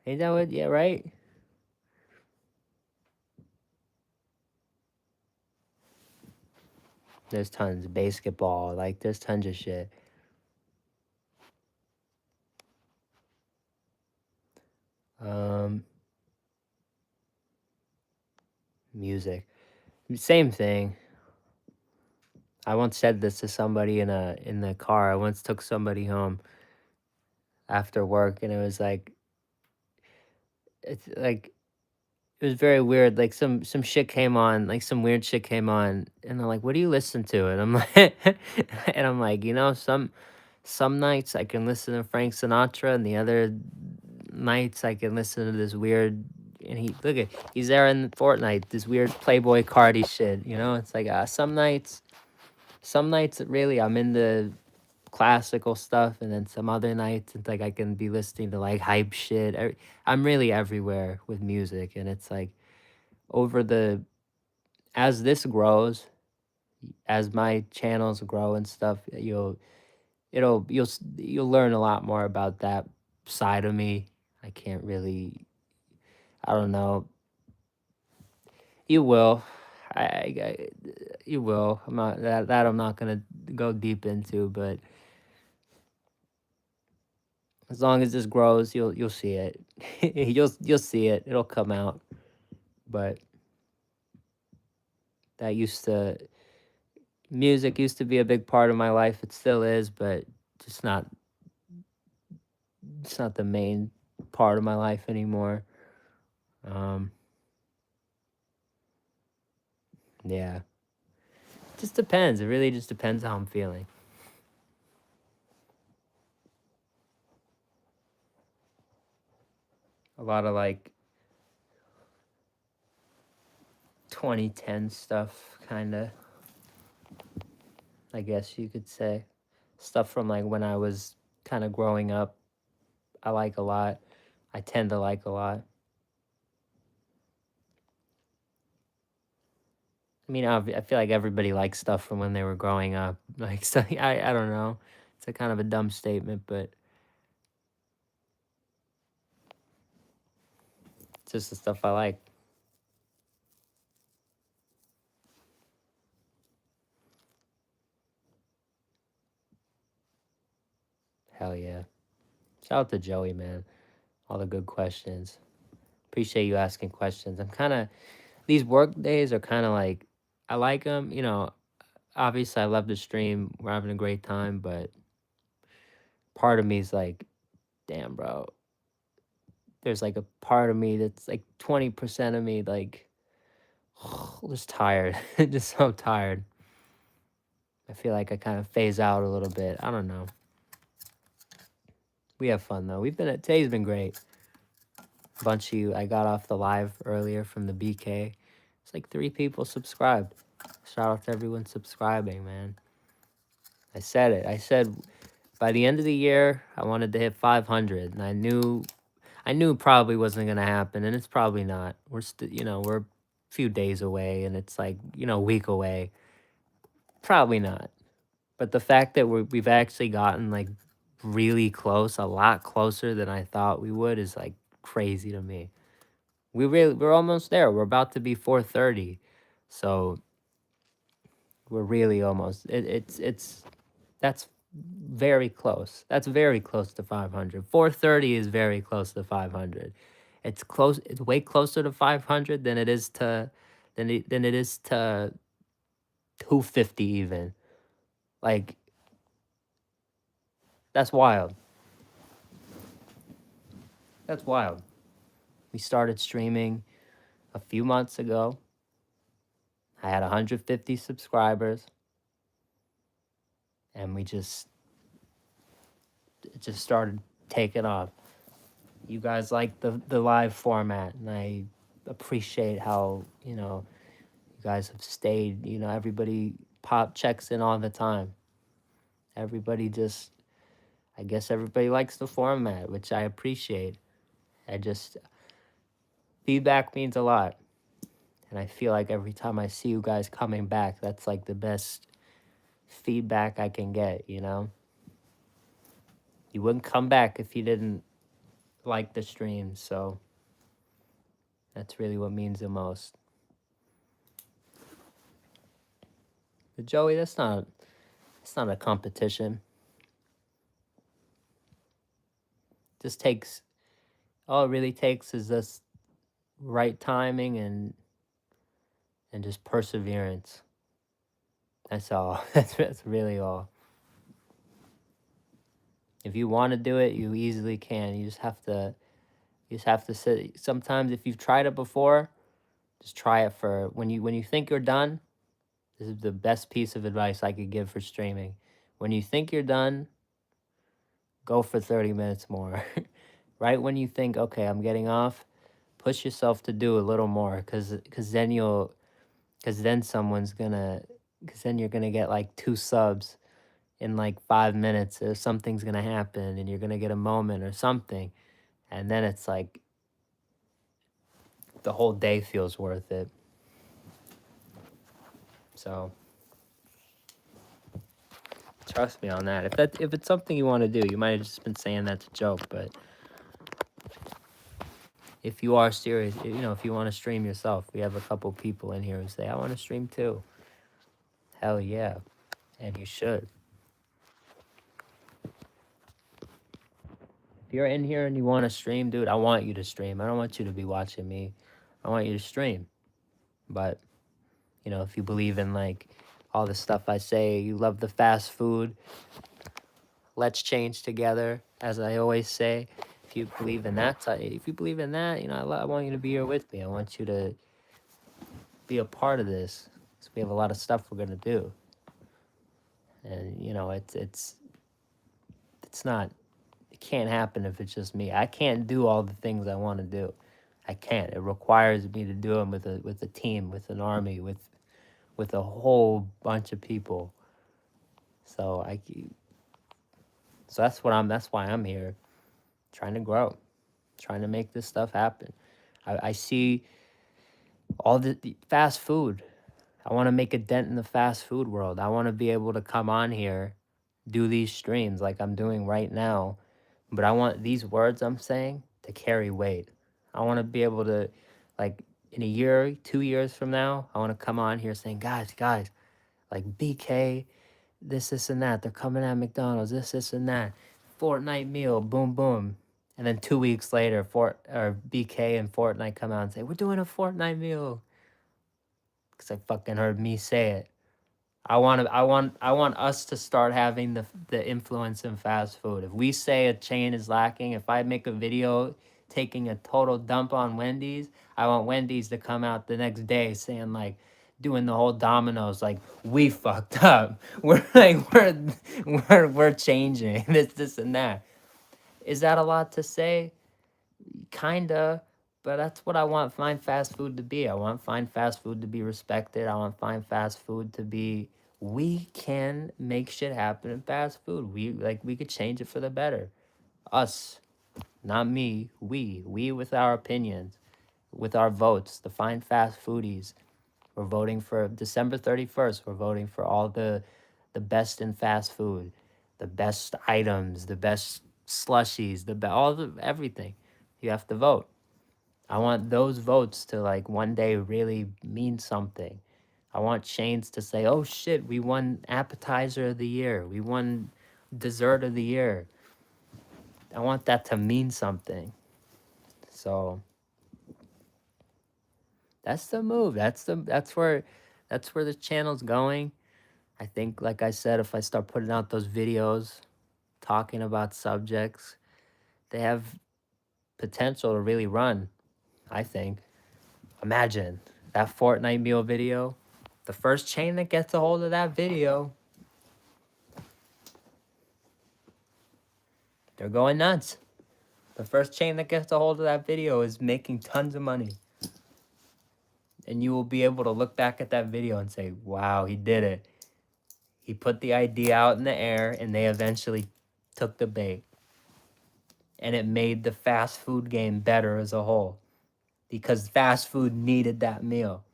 Ain't that what yeah, right? There's tons of basketball, like there's tons of shit. Um Music. Same thing. I once said this to somebody in the car. I once took somebody home after work and it was like it's like it was very weird. Like some shit came on, like some weird shit came on, and they're like, "What do you listen to?" And I'm like, and I'm like, some nights I can listen to Frank Sinatra, and the other nights I can listen to this weird. And he's there in Fortnite, this weird Playboy Cardi shit. It's like some nights really I'm into classical stuff, and then some other nights it's like I can be listening to like hype shit. I'm really everywhere with music, and it's like over the as this grows, as my channels grow and stuff, you'll learn a lot more about that side of me. I can't really, I don't know. You will. I you will. I'm not that I'm not gonna go deep into, but as long as this grows, you'll see it. You'll see it. It'll come out. But that used to music used to be a big part of my life. It still is, but just not it's not the main part of my life anymore. Um yeah. Just depends. It really just depends how I'm feeling. A lot of like 2010 stuff kind of, I guess you could say. Stuff from like when I was kind of growing up. I like a lot. I tend to like a lot. I mean, I feel like everybody likes stuff from when they were growing up. Like, so I don't know. It's a kind of a dumb statement, but it's just the stuff I like. Hell yeah. Shout out to Joey, man. All the good questions. Appreciate you asking questions. I'm kind of, these work days are kind of like, I like them, you know. Obviously, I love to stream. We're having a great time, but part of me is like, damn, bro. There's like a part of me that's like 20% of me, like, just tired. Just so tired. I feel like I kind of phase out a little bit. I don't know. We have fun though. Today's been great. A bunch of you, I got off the live earlier from the BK. It's like 3 people subscribed. Shout out to everyone subscribing, man. I said it. I said by the end of the year, I wanted to hit 500, and I knew it probably wasn't gonna happen, and it's probably not. We're still, we're a few days away, and it's like, a week away. Probably not. But the fact that we've actually gotten like really close, a lot closer than I thought we would, is like crazy to me. We're almost there. We're about to be 430, so we're really almost. It's that's very close. That's very close to 500. 430 is very close to 500. It's close. It's way closer to 500 than it is to than it is to 250 even. Like, that's wild. That's wild. We started streaming a few months ago. I had 150 subscribers, and it just started taking off. You guys like the live format, and I appreciate how, you guys have stayed. Everybody checks in all the time. Everybody just, I guess everybody likes the format, which I appreciate. Feedback means a lot. And I feel like every time I see you guys coming back, that's like the best feedback I can get. You wouldn't come back if you didn't like the stream, so that's really what means the most. But Joey, that's not a competition. Just takes all it really takes is just right timing and just perseverance. That's all. That's really all. If you want to do it, you easily can. You just have to sit. Sometimes if you've tried it before, just try it for when you think you're done. This is the best piece of advice I could give for streaming. When you think you're done, go for 30 minutes more. Right when you think, okay, I'm getting off, push yourself to do a little more, cuz then you're going to get like 2 subs in like 5 minutes, or something's going to happen and you're going to get a moment or something. And then it's like the whole day feels worth it. So trust me on that. If it's something you want to do, you might have just been saying that to joke, but if you are serious, if you want to stream yourself, we have a couple people in here who say, I want to stream too. Hell yeah. And you should. If you're in here and you want to stream, dude, I want you to stream. I don't want you to be watching me. I want you to stream. But, if you believe in like all the stuff I say, you love the fast food, let's change together, as I always say. If you believe in that, I want you to be here with me. I want you to be a part of this. So we have a lot of stuff we're gonna do, and it's not. It can't happen if it's just me. I can't do all the things I want to do. I can't. It requires me to do them with a team, with an army, with a whole bunch of people. So that's why I'm here, trying to grow, trying to make this stuff happen. I see all the fast food. I want to make a dent in the fast food world. I want to be able to come on here, do these streams like I'm doing right now, but I want these words I'm saying to carry weight. I want to be able to, like, in a year, 2 years from now, I want to come on here saying, guys, like BK, this, and that. They're coming at McDonald's, this, and that. Fortnite meal, boom, boom. And then 2 weeks later, BK and Fortnite come out and say, we're doing a Fortnite meal. Because I fucking heard me say it. I want us to start having the influence in fast food. If we say a chain is lacking, if I make a video taking a total dump on Wendy's, I want Wendy's to come out the next day saying like, doing the whole dominoes, like, we fucked up. We're like we're changing this and that. Is that a lot to say? Kinda, but that's what I want fine fast food to be. I want fine fast food to be respected. I want fine fast food to be, we can make shit happen in fast food. We could change it for the better. Us, not me, we with our opinions, with our votes, the fine fast foodies. We're voting for December 31st. We're voting for all the best in fast food, the best items, the best slushies, all the everything. You have to vote. I want those votes to like one day really mean something. I want chains to say, "Oh shit, we won appetizer of the year. We won dessert of the year." I want that to mean something. So that's the move. That's where the channel's going. I think, like I said, if I start putting out those videos talking about subjects, they have potential to really run, I think. Imagine that Fortnite meal video. The first chain that gets a hold of that video, they're going nuts. The first chain that gets a hold of that video is making tons of money. And you will be able to look back at that video and say, wow, he did it. He put the idea out in the air and they eventually took the bait. And it made the fast food game better as a whole. Because fast food needed that meal.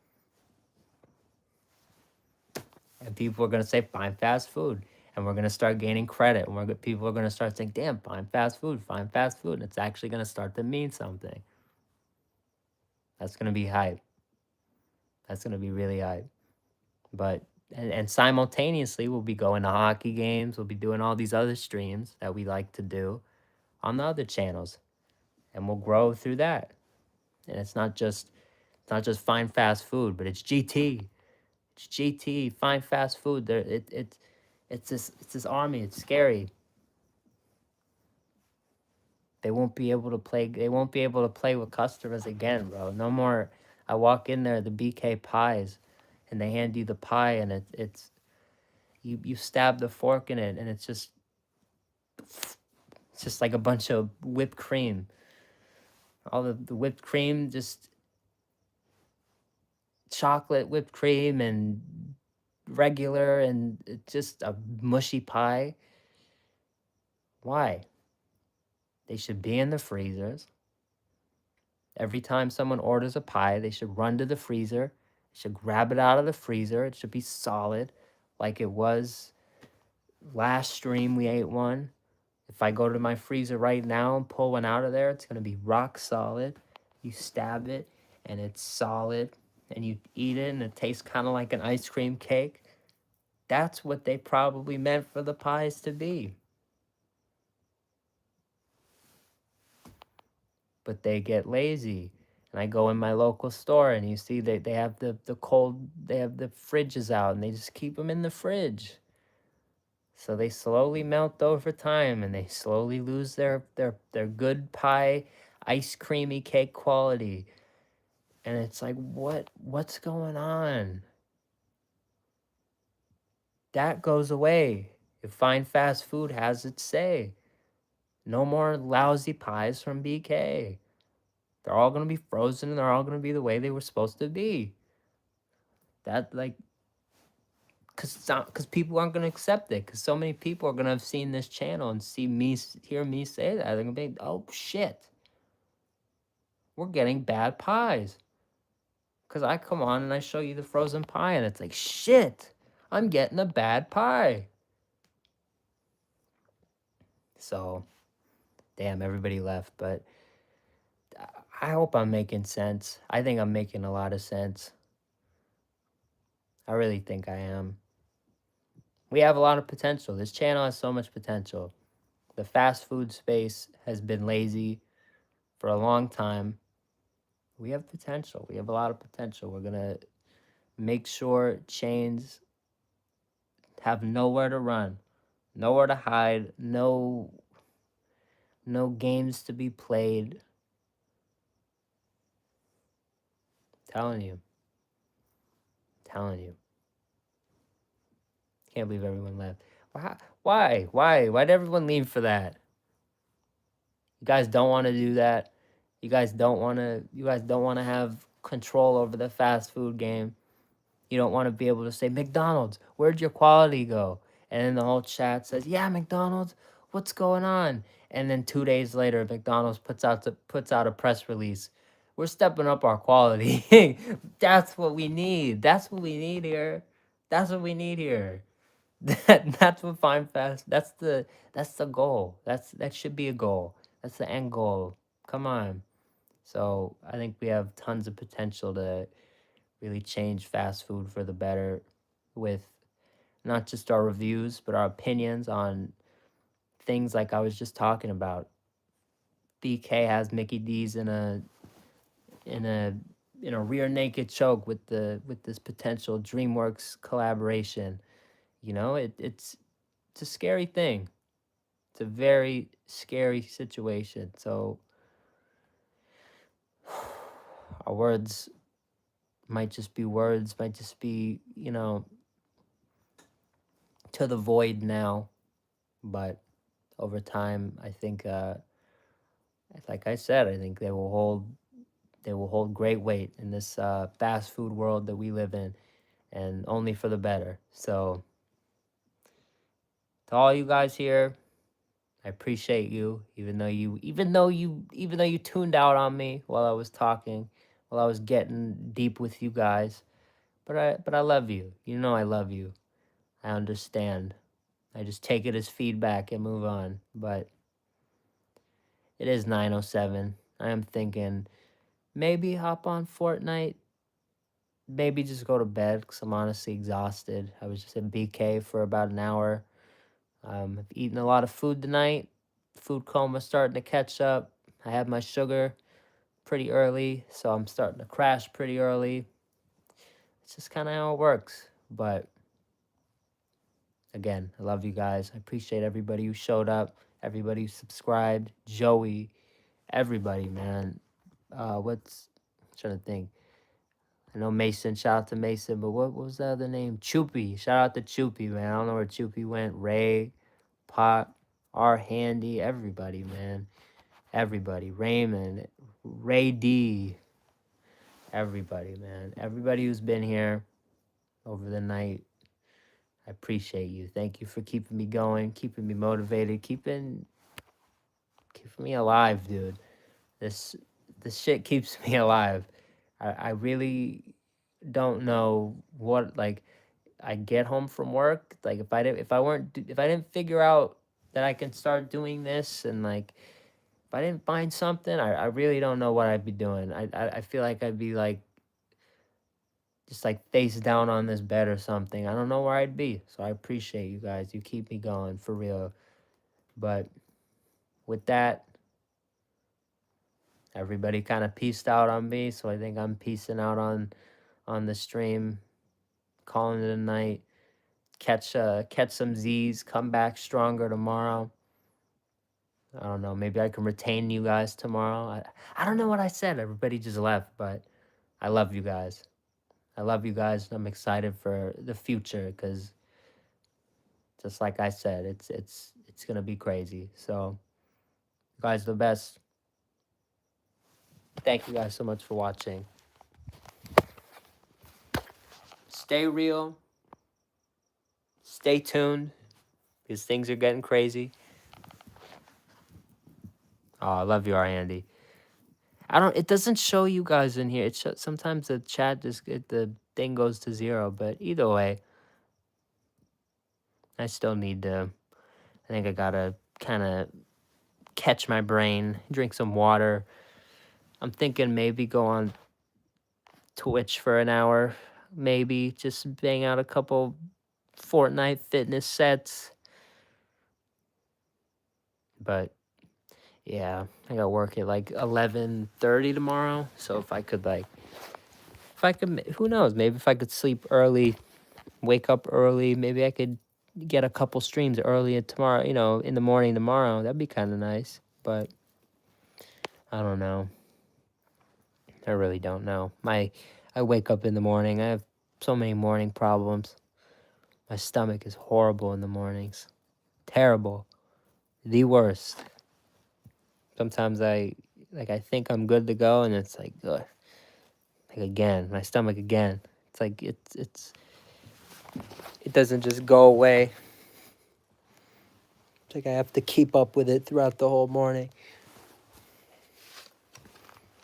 And people are going to say, fine fast food. And we're going to start gaining credit. And people are going to start saying, damn, fine fast food. And it's actually going to start to mean something. That's going to be hype. That's going to be really hype. But, and simultaneously, we'll be going to hockey games. We'll be doing all these other streams that we like to do on the other channels. And we'll grow through that. And it's not just fine fast food, but it's GT. It's GT, fine fast food. It's this army. It's scary. They won't be able to play. They won't be able to play with customers again, bro. No more. I walk in there, the BK pies, and they hand you the pie, and it's you stab the fork in it, and it's just like a bunch of whipped cream. All the whipped cream, just chocolate whipped cream and regular, and it's just a mushy pie. Why? They should be in the freezers. Every time someone orders a pie, they should run to the freezer. They should grab it out of the freezer. It should be solid, like it was last stream we ate one. If I go to my freezer right now and pull one out of there, it's going to be rock solid. You stab it, and it's solid. And you eat it, and it tastes kind of like an ice cream cake. That's what they probably meant for the pies to be. But they get lazy. And I go in my local store, and you see they have the cold, they have the fridges out, and they just keep them in the fridge. So they slowly melt over time, and they slowly lose their good pie, ice creamy cake quality. And it's like, what's going on? That goes away if fine fast food has its say. No more lousy pies from BK. They're all going to be frozen, and they're all going to be the way they were supposed to be. That, like, because people aren't going to accept it. Because so many people are going to have seen this channel and hear me say that. They're going to be, oh, shit. We're getting bad pies. Because I come on and I show you the frozen pie, and it's like, shit, I'm getting a bad pie. So, damn, everybody left. But I hope I'm making sense. I think I'm making a lot of sense. I really think I am. We have a lot of potential. This channel has so much potential. The fast food space has been lazy for a long time. We have potential. We have a lot of potential. We're going to make sure chains have nowhere to run, nowhere to hide, no games to be played. Telling you. Telling you. Can't believe everyone left. Why did everyone leave for that? You guys don't want to do that. You guys don't want to have control over the fast food game. You don't want to be able to say, McDonald's, where'd your quality go? And then the whole chat says, yeah, McDonald's, what's going on? And then 2 days later, McDonald's puts out a press release. We're stepping up our quality. That's what we need. That's what we need here. That's what we need here. That's what Fine Fast. That's the goal. That should be a goal. That's the end goal. Come on. So I think we have tons of potential to really change fast food for the better with not just our reviews, but our opinions on things like I was just talking about. BK has Mickey D's in a in a in a rear naked choke with this potential DreamWorks collaboration. You know, it's a scary thing. It's a very scary situation. So our words might just be words, might just be, to the void now. But over time, I think, like I said, I think they will hold great weight in this fast food world that we live in, and only for the better. So to all you guys here, I appreciate you, even though you tuned out on me while I was talking, while I was getting deep with you guys. But I love you. You know I love you. I understand. I just take it as feedback and move on. But it is 9:07. I am thinking maybe hop on Fortnite. Maybe just go to bed because I'm honestly exhausted. I was just at BK for about an hour. I've eaten a lot of food tonight. Food coma starting to catch up. I had my sugar pretty early, so I'm starting to crash pretty early. It's just kind of how it works. But again, I love you guys. I appreciate everybody who showed up, everybody who subscribed, Joey, everybody, man. What's I'm trying to think? I know Mason. Shout out to Mason, but what was the other name? Choopy. Shout out to Choopy, man. I don't know where Choopy went. Ray, Pop, R Handy, everybody, man. Everybody. Raymond, Ray D. Everybody, man. Everybody who's been here over the night. I appreciate you. Thank you for keeping me going, keeping me motivated, keeping me alive, dude. This shit keeps me alive. I really don't know what, like, I get home from work, like if I didn't figure out that I can start doing this, and like if I didn't find something, I really don't know what I'd be doing. I feel like I'd be like just like face down on this bed or something. I don't know where I'd be. So I appreciate you guys. You keep me going for real. But with that, everybody kind of pieced out on me, so I think I'm piecing out on the stream, calling it a night. Catch some Z's, come back stronger tomorrow. I don't know, maybe I can retain you guys tomorrow. I don't know what I said. Everybody just left, but I love you guys. I love you guys. I'm excited for the future because just like I said, it's gonna be crazy. So you guys are the best. Thank you guys so much for watching. Stay real. Stay tuned because things are getting crazy. Oh, I love you, R. Andy. It doesn't show you guys in here. Sometimes the chat the thing goes to 0, but either way, I still need to, I think I gotta kind of catch my brain, drink some water. I'm thinking maybe go on Twitch for an hour, maybe just bang out a couple Fortnite fitness sets. But yeah, I got work at like 11:30 tomorrow. So if I could, who knows? Maybe if I could sleep early, wake up early, maybe I could get a couple streams early tomorrow. In the morning tomorrow. That'd be kind of nice. But I don't know. I really don't know. I wake up in the morning. I have so many morning problems. My stomach is horrible in the mornings. Terrible. The worst. Sometimes I think I'm good to go and it's like ugh, like again, my stomach again. It's like it doesn't just go away. It's like I have to keep up with it throughout the whole morning.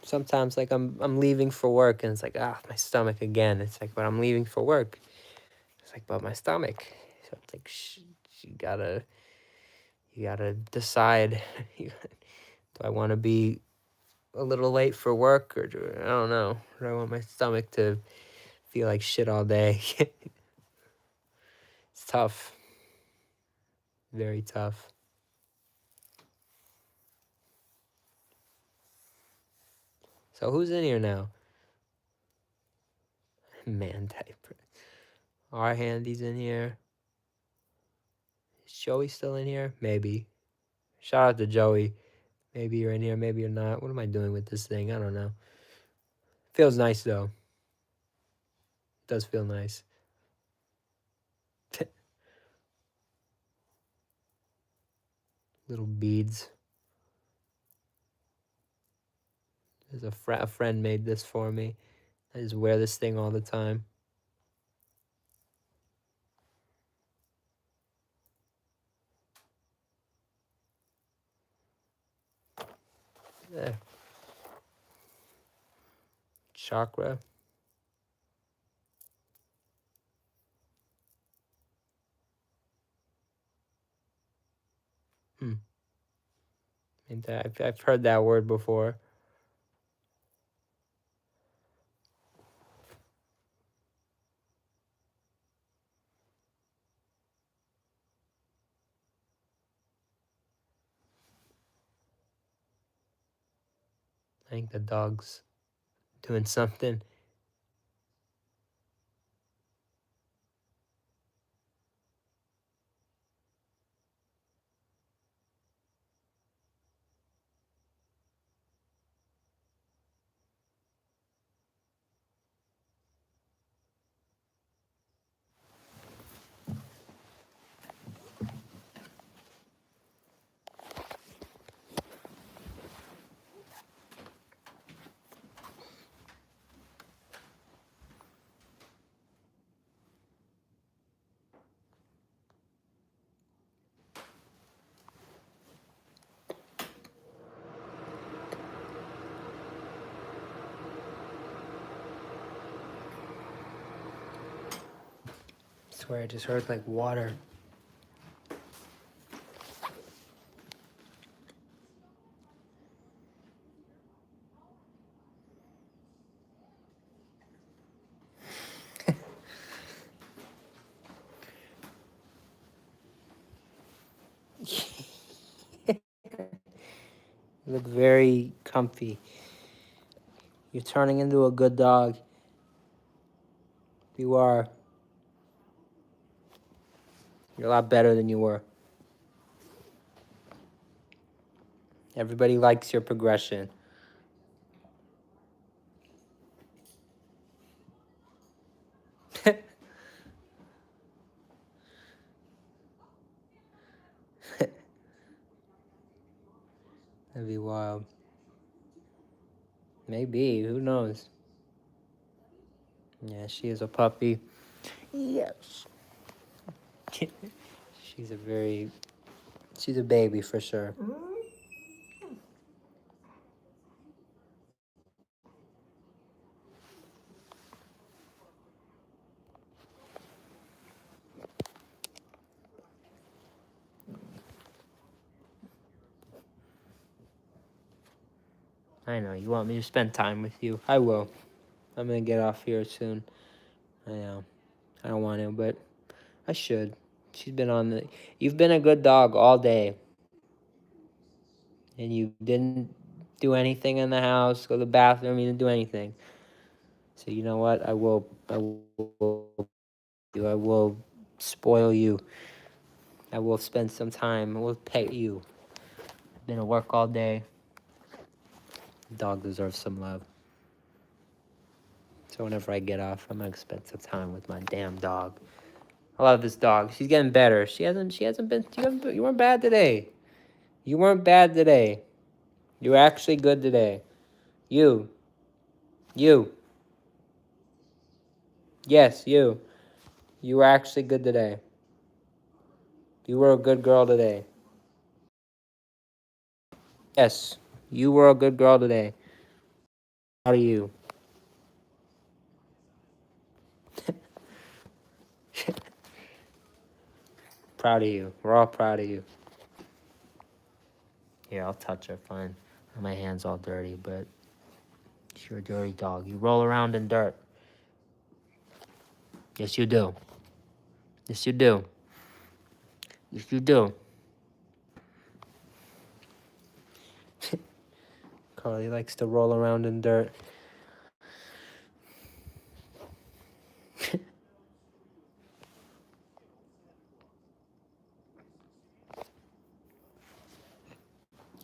Sometimes like I'm leaving for work and it's like my stomach again. It's like but I'm leaving for work. It's like but my stomach. So it's like you gotta decide. Do I want to be a little late for work or I don't know. Do I want my stomach to feel like shit all day? It's tough. Very tough. So who's in here now? Man diaper. Our Handy's in here. Is Joey still in here? Maybe. Shout out to Joey. Maybe you're in here, maybe you're not. What am I doing with this thing? I don't know. Feels nice though. It does feel nice. Little beads. There's a friend made this for me. I just wear this thing all the time. There. Chakra. And I've heard that word before. I think the dog's doing something. I swear I just heard like water. You look very comfy. You're turning into a good dog. You are. You're a lot better than you were. Everybody likes your progression. That'd be wild. Maybe. Who knows? Yeah, she is a puppy. Yes. She's a baby for sure. I know, you want me to spend time with you. I will. I'm gonna get off here soon. I know. I don't want to, but I should. She's been on the... You've been a good dog all day. and you didn't do anything in the house, go to the bathroom, you didn't do anything. So you know what? I will spoil you. I will spend some time. I will pet you. I've been at work all day. Dog deserves some love. So whenever I get off, I'm gonna spend some time with my damn dog. I love this dog. She's getting better. She hasn't been. You weren't bad today. You weren't bad today. You were actually good today. You. You. Yes, you. You were actually good today. You were a good girl today. Yes, you were a good girl today. How are you? Proud of you. We're all proud of you. Here, I'll touch her, fine. My hand's all dirty, but you're a dirty dog. You roll around in dirt. Yes, you do. Yes, you do. Yes, you do. Carly likes to roll around in dirt.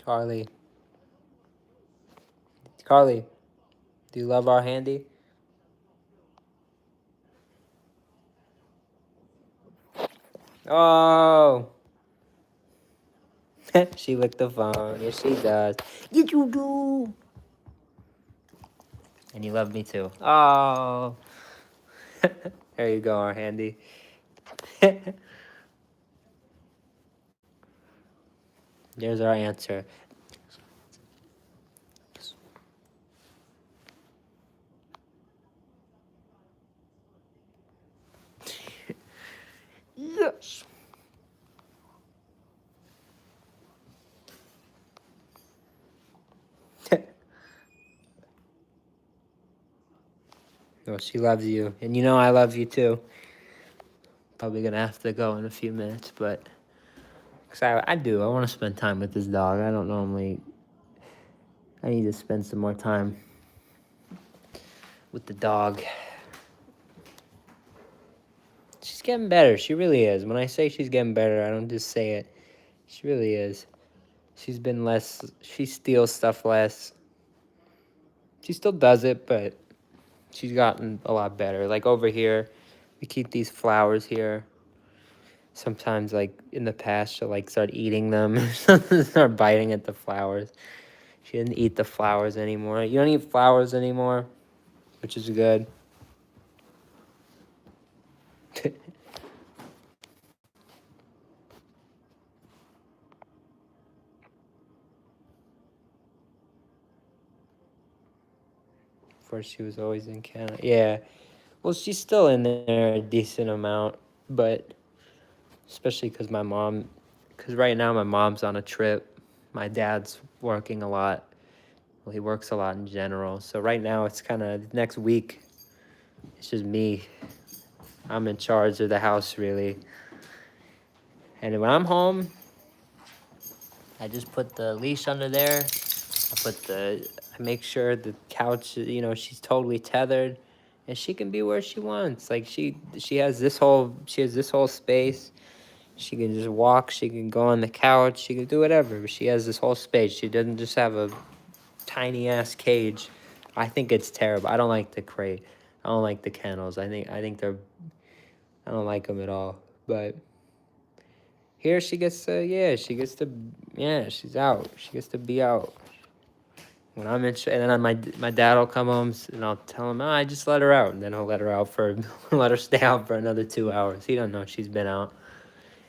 Carly. Carly, do you love our handy? Oh! She licked the phone. Yes, she does. Yes, you do. And you love me too. Oh! There you go, our handy. There's our answer. Yes. Well, she loves you. And you know I love you too. Probably gonna have to go in a few minutes, but... Because I do. I want to spend time with this dog. I don't normally... I need to spend some more time with the dog. She's getting better. She really is. When I say she's getting better, I don't just say it. She really is. She's been less... She steals stuff less. She still does it, but she's gotten a lot better. Like over here, we keep these flowers here. Sometimes, like, in the past, she'll, like, start eating them. Start biting at the flowers. She didn't eat the flowers anymore. You don't eat flowers anymore, which is good. Before she was always in Canada. Yeah. Well, she's still in there a decent amount, but especially because my mom... Because right now my mom's on a trip. My dad's working a lot. Well, he works a lot in general. So right now it's kind of... Next week, it's just me. I'm in charge of the house, really. And when I'm home, I just put the leash under there. I make sure the couch, you know, she's totally tethered, and she can be where she wants. Like she has this whole space. She can just walk. She can go on the couch. She can do whatever. But she has this whole space. She doesn't just have a tiny ass cage. I think it's terrible. I don't like the crate. I don't like the kennels. I think they're... I don't like them at all. But here she gets to, she's out. She gets to be out. When I'm in, and then my dad will come home and I'll tell him, I just let her out. And then he'll let her out let her stay out for another 2 hours. He don't know she's been out.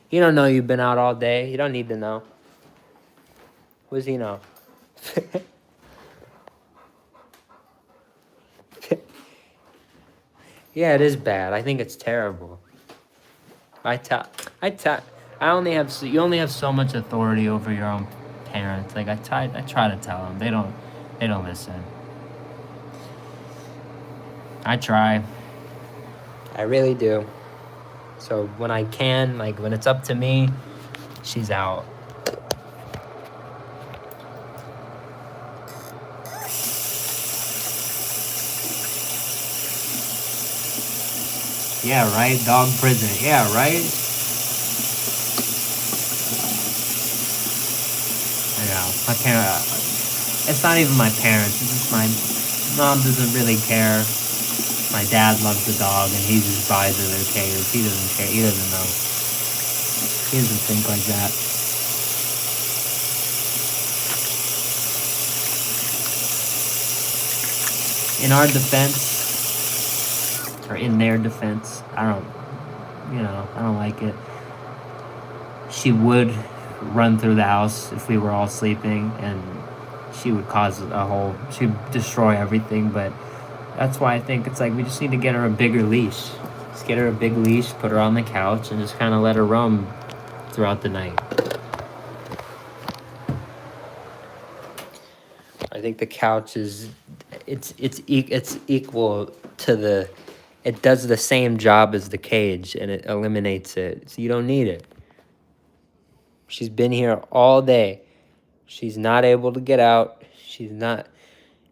He don't know you've been out all day. He don't need to know. What does he know? Yeah, it is bad. I think it's terrible. You only have so much authority over your own parents. Like I try to tell them. They don't listen. I try. I really do. So when I can, like when it's up to me, she's out. Yeah, right? Dog prison. Yeah, right? I know. My parent. It's not even my parents. It's just my mom doesn't really care. My dad loves the dog, and he just buys it at cage. He doesn't care. He doesn't know. He doesn't think like that. In our defense, or in their defense, I don't like it. She would run through the house if we were all sleeping, and she'd destroy everything, but that's why I think it's like we just need to get her a bigger leash. Just get her a big leash, put her on the couch, and just kind of let her roam throughout the night. I think the couch is, it's equal to the, it does the same job as the cage, and it eliminates it. So you don't need it. She's been here all day. She's not able to get out. She's not,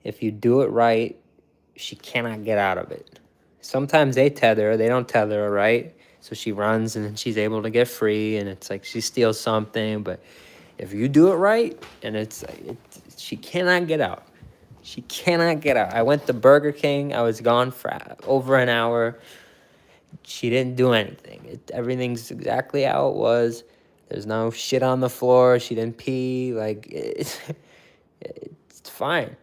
if you do it right, she cannot get out of it. Sometimes they tether her, they don't tether her right. So she runs and then she's able to get free, and it's like she steals something. But if you do it right, and she cannot get out. She cannot get out. I went to Burger King. I was gone for over an hour. She didn't do anything. Everything's exactly how it was. There's no shit on the floor. She didn't pee. Like, it's fine.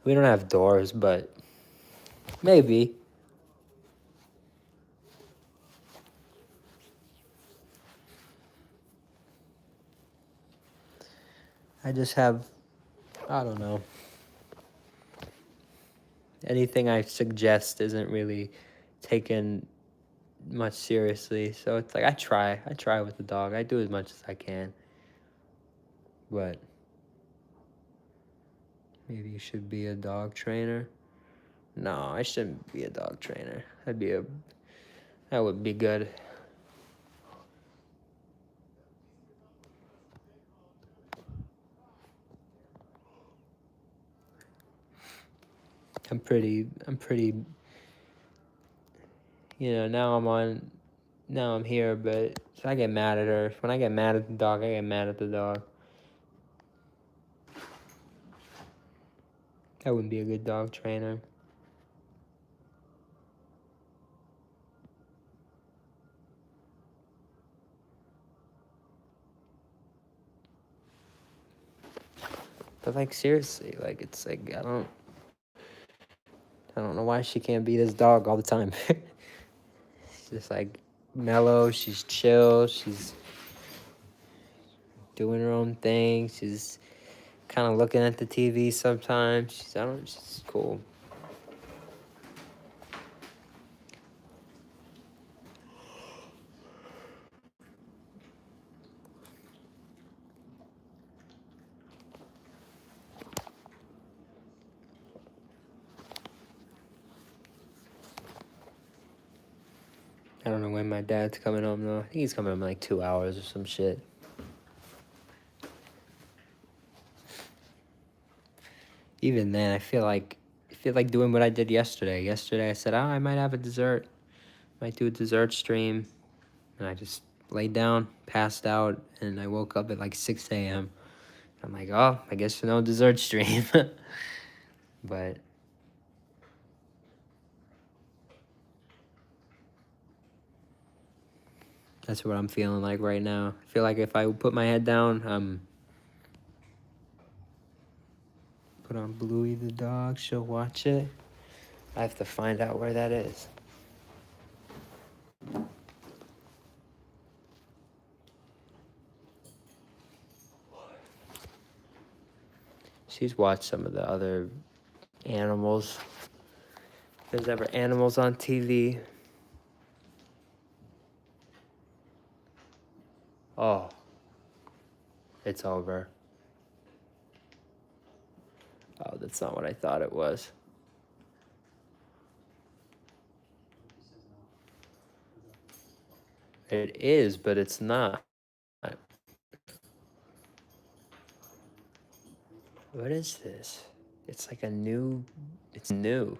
We don't have doors, but maybe. I just have, I don't know. Anything I suggest isn't really taken much seriously. So it's like I try with the dog. I do as much as I can. But maybe you should be a dog trainer. No, I shouldn't be a dog trainer. That would be good. I'm pretty, now I'm here, but I get mad at her. When I get mad at the dog, I get mad at the dog. I wouldn't be a good dog trainer. But like seriously, like it's like I don't know why she can't be this dog all the time. She's just like mellow, she's chill, she's doing her own thing, she's kind of looking at the TV sometimes. She's cool. I don't know when my dad's coming home though. I think he's coming home in like 2 hours or some shit. Even then, I feel like doing what I did yesterday. Yesterday I said, oh, I might have a dessert. Might do a dessert stream. And I just laid down, passed out, and I woke up at like 6 a.m. I'm like, oh, I guess no dessert stream. But that's what I'm feeling like right now. I feel like if I put my head down, put on Bluey the dog, she'll watch it. I have to find out where that is. She's watched some of the other animals. If there's ever animals on TV. Oh, it's over. Oh, that's not what I thought it was. It is, but it's not. What is this? It's like a new It's new.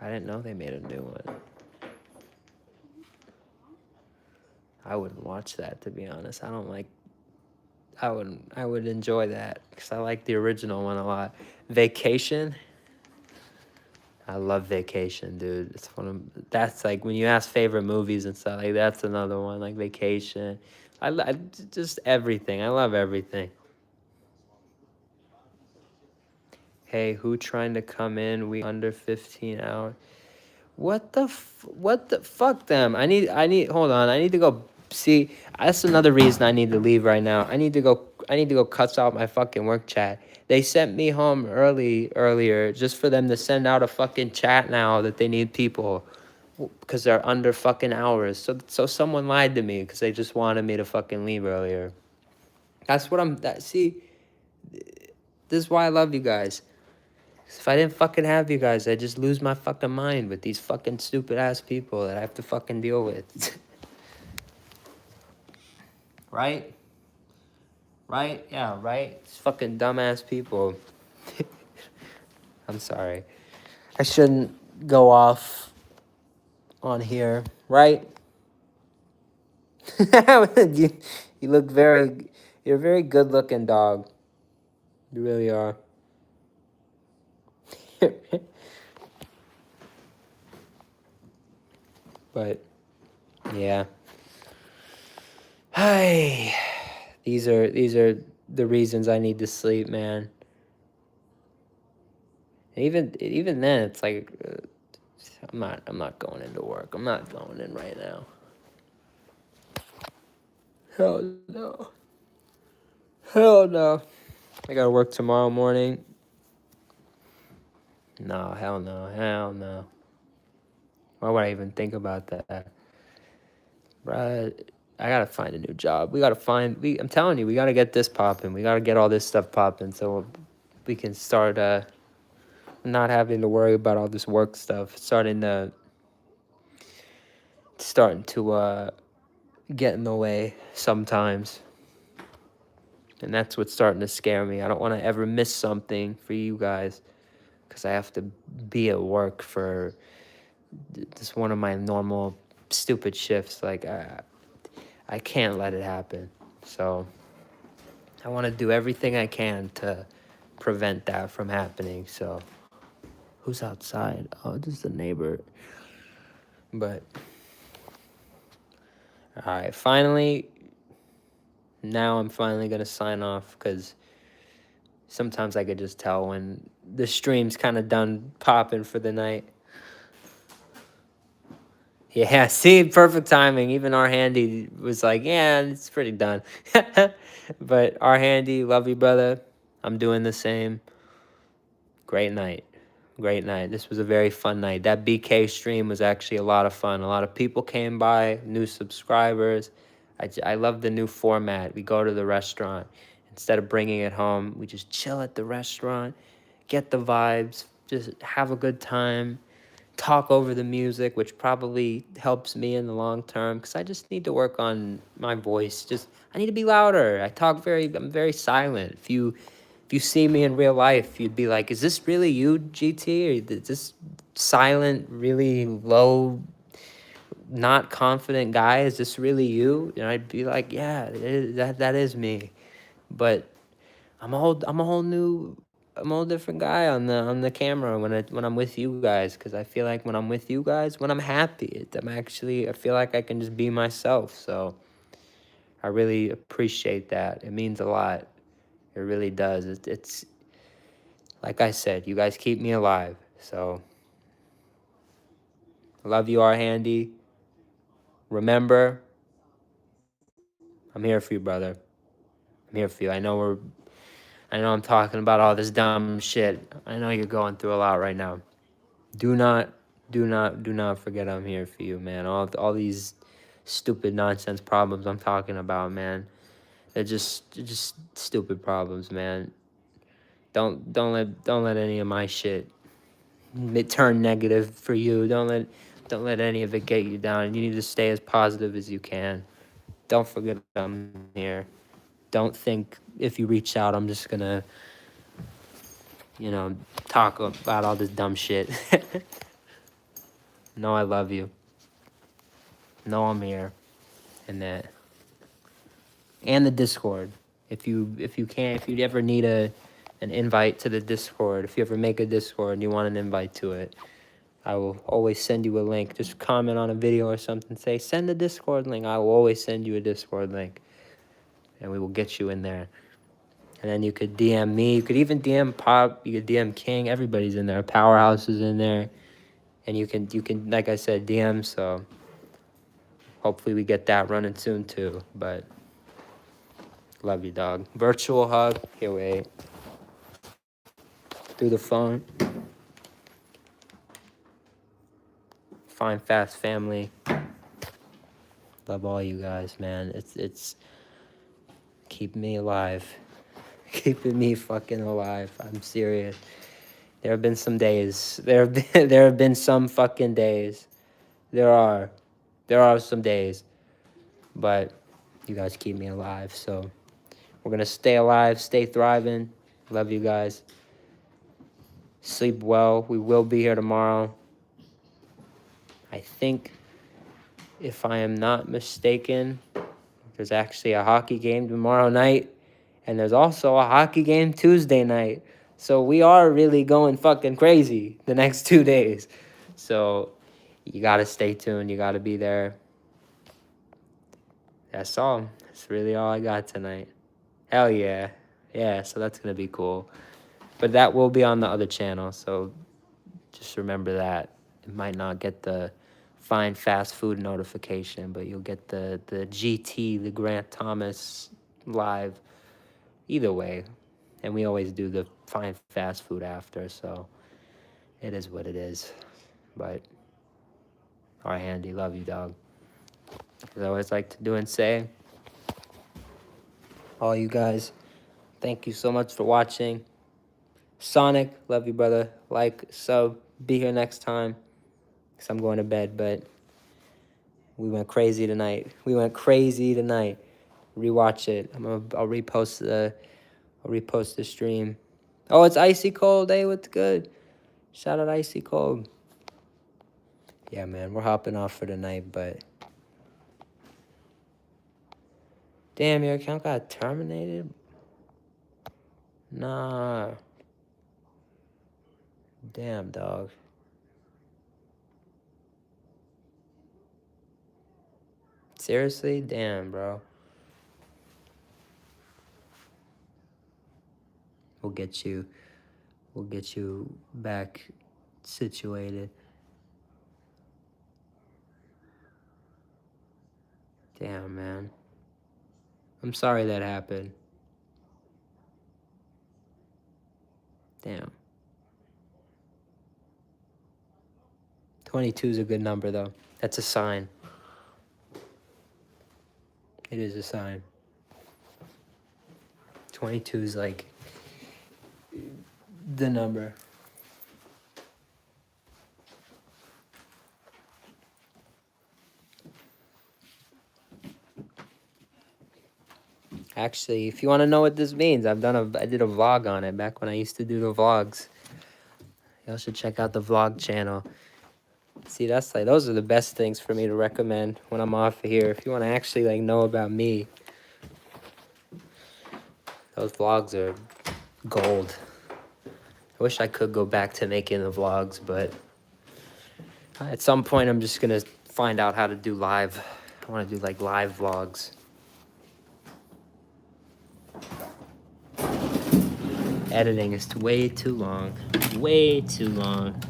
I didn't know they made a new one. I wouldn't watch that, to be honest. I would enjoy that because I like the original one a lot. Vacation. I love Vacation, dude. That's like when you ask favorite movies and stuff, like that's another one, like Vacation. I just everything. I love everything. Hey, who trying to come in? We under 15 hours. What the fuck them? Hold on. I need to go see. That's another reason I need to leave right now. I need to go cuss out my fucking work chat. They sent me home earlier just for them to send out a fucking chat now that they need people because they're under fucking hours. So someone lied to me because they just wanted me to fucking leave earlier. That's what see, this is why I love you guys. If I didn't fucking have you guys, I'd just lose my fucking mind with these fucking stupid ass people that I have to fucking deal with. Right? Right? Yeah, right? It's fucking dumbass people. I'm sorry. I shouldn't go off on here, right? you, you look you're a very good looking dog. You really are. But, yeah. Hi. These are the reasons I need to sleep, man. And even then, it's like I'm not going into work. I'm not going in right now. Hell no. Hell no. I gotta work tomorrow morning. No, hell no. Hell no. Why would I even think about that? Bruh, I gotta find a new job. I'm telling you, we gotta get this popping. We gotta get all this stuff popping so we can start not having to worry about all this work stuff. Starting to get in the way sometimes. And that's what's starting to scare me. I don't want to ever miss something for you guys because I have to be at work for just one of my normal stupid shifts. Like, I can't let it happen. So I want to do everything I can to prevent that from happening. So who's outside? Oh, this is the neighbor. But all right, finally, now I'm finally going to sign off because sometimes I could just tell when the stream's kind of done popping for the night. Yeah, see, perfect timing. Even our handy was like, yeah, it's pretty done. But our handy, love you, brother. I'm doing the same. Great night. Great night. This was a very fun night. That BK stream was actually a lot of fun. A lot of people came by, new subscribers. I love the new format. We go to the restaurant. Instead of bringing it home, we just chill at the restaurant, get the vibes, just have a good time, talk over the music, which probably helps me in the long term because I just need to work on my voice. I need to be louder. I'm very silent. If you see me in real life, you'd be like, is this really you, GT? Or is this silent, really low, not confident guy? Is this really you? And I'd be like, yeah, that is me. But I'm a whole different guy on the camera when I'm with you guys, because I feel like when I'm with you guys, when I'm happy, I feel like I can just be myself. So I really appreciate that. It means a lot. It really does. It's like I said, you guys keep me alive. So I love you, our handy. Remember, I'm here for you, brother. I'm here for you. I know I'm talking about all this dumb shit. I know you're going through a lot right now. Do not, do not forget I'm here for you, man. All these stupid nonsense problems I'm talking about, man. They're just stupid problems, man. Don't let any of my shit turn negative for you. Don't let any of it get you down. You need to stay as positive as you can. Don't forget I'm here. Don't think if you reach out, I'm just gonna you know, talk about all this dumb shit. Know I love you. Know I'm here. And that. And the Discord. If you ever need an invite to the Discord, if you ever make a Discord and you want an invite to it, I will always send you a link. Just comment on a video or something. Say, send the Discord link. I will always send you a Discord link. And we will get you in there. And then you could DM me. You could even DM Pop. You could DM King. Everybody's in there. Powerhouse is in there. And you can, like I said, DM. So hopefully we get that running soon too. But love you, dog. Virtual hug. Here, wait. Through the phone. Fine, fast family. Love all you guys, man. It's keeping me alive. Keeping me fucking alive. I'm serious. There have been some days. There have been some fucking days. There are some days. But you guys keep me alive. So we're gonna stay alive, stay thriving. Love you guys. Sleep well. We will be here tomorrow. I think, if I am not mistaken, there's actually a hockey game tomorrow night. And there's also a hockey game Tuesday night. So we are really going fucking crazy the next 2 days. So you got to stay tuned. You got to be there. That's all. That's really all I got tonight. Hell yeah. Yeah, so that's going to be cool. But that will be on the other channel. So just remember that. It might not get the Fine Fast Food notification, but you'll get the GT, the Grant Thomas live. Either way, and we always do the Fine Fast Food after, so it is what it is. But all right, Handy, love you, dog. As I always like to do and say, all you guys, thank you so much for watching. Sonic, love you, brother. Like, sub, be here next time, because I'm going to bed, but we went crazy tonight. Rewatch it. I'll repost the stream. Oh, it's Icy Cold. Hey, what's good? Shout out Icy Cold. Yeah, man, we're hopping off for tonight, but damn, your account got terminated? Nah. Damn, dog. Seriously? Damn, bro. We'll get you back situated. Damn, man. I'm sorry that happened. Damn. 22 is a good number, though. That's a sign. It is a sign. 22 is like the number. Actually, if you want to know what this means, I did a vlog on it back when I used to do the vlogs. Y'all should check out the vlog channel. See, that's like, those are the best things for me to recommend when I'm off of here. If you want to actually like know about me, those vlogs are gold. I wish I could go back to making the vlogs, but at some point I'm just gonna find out how to do live. I want to do like live vlogs. Editing is way too long. Way too long.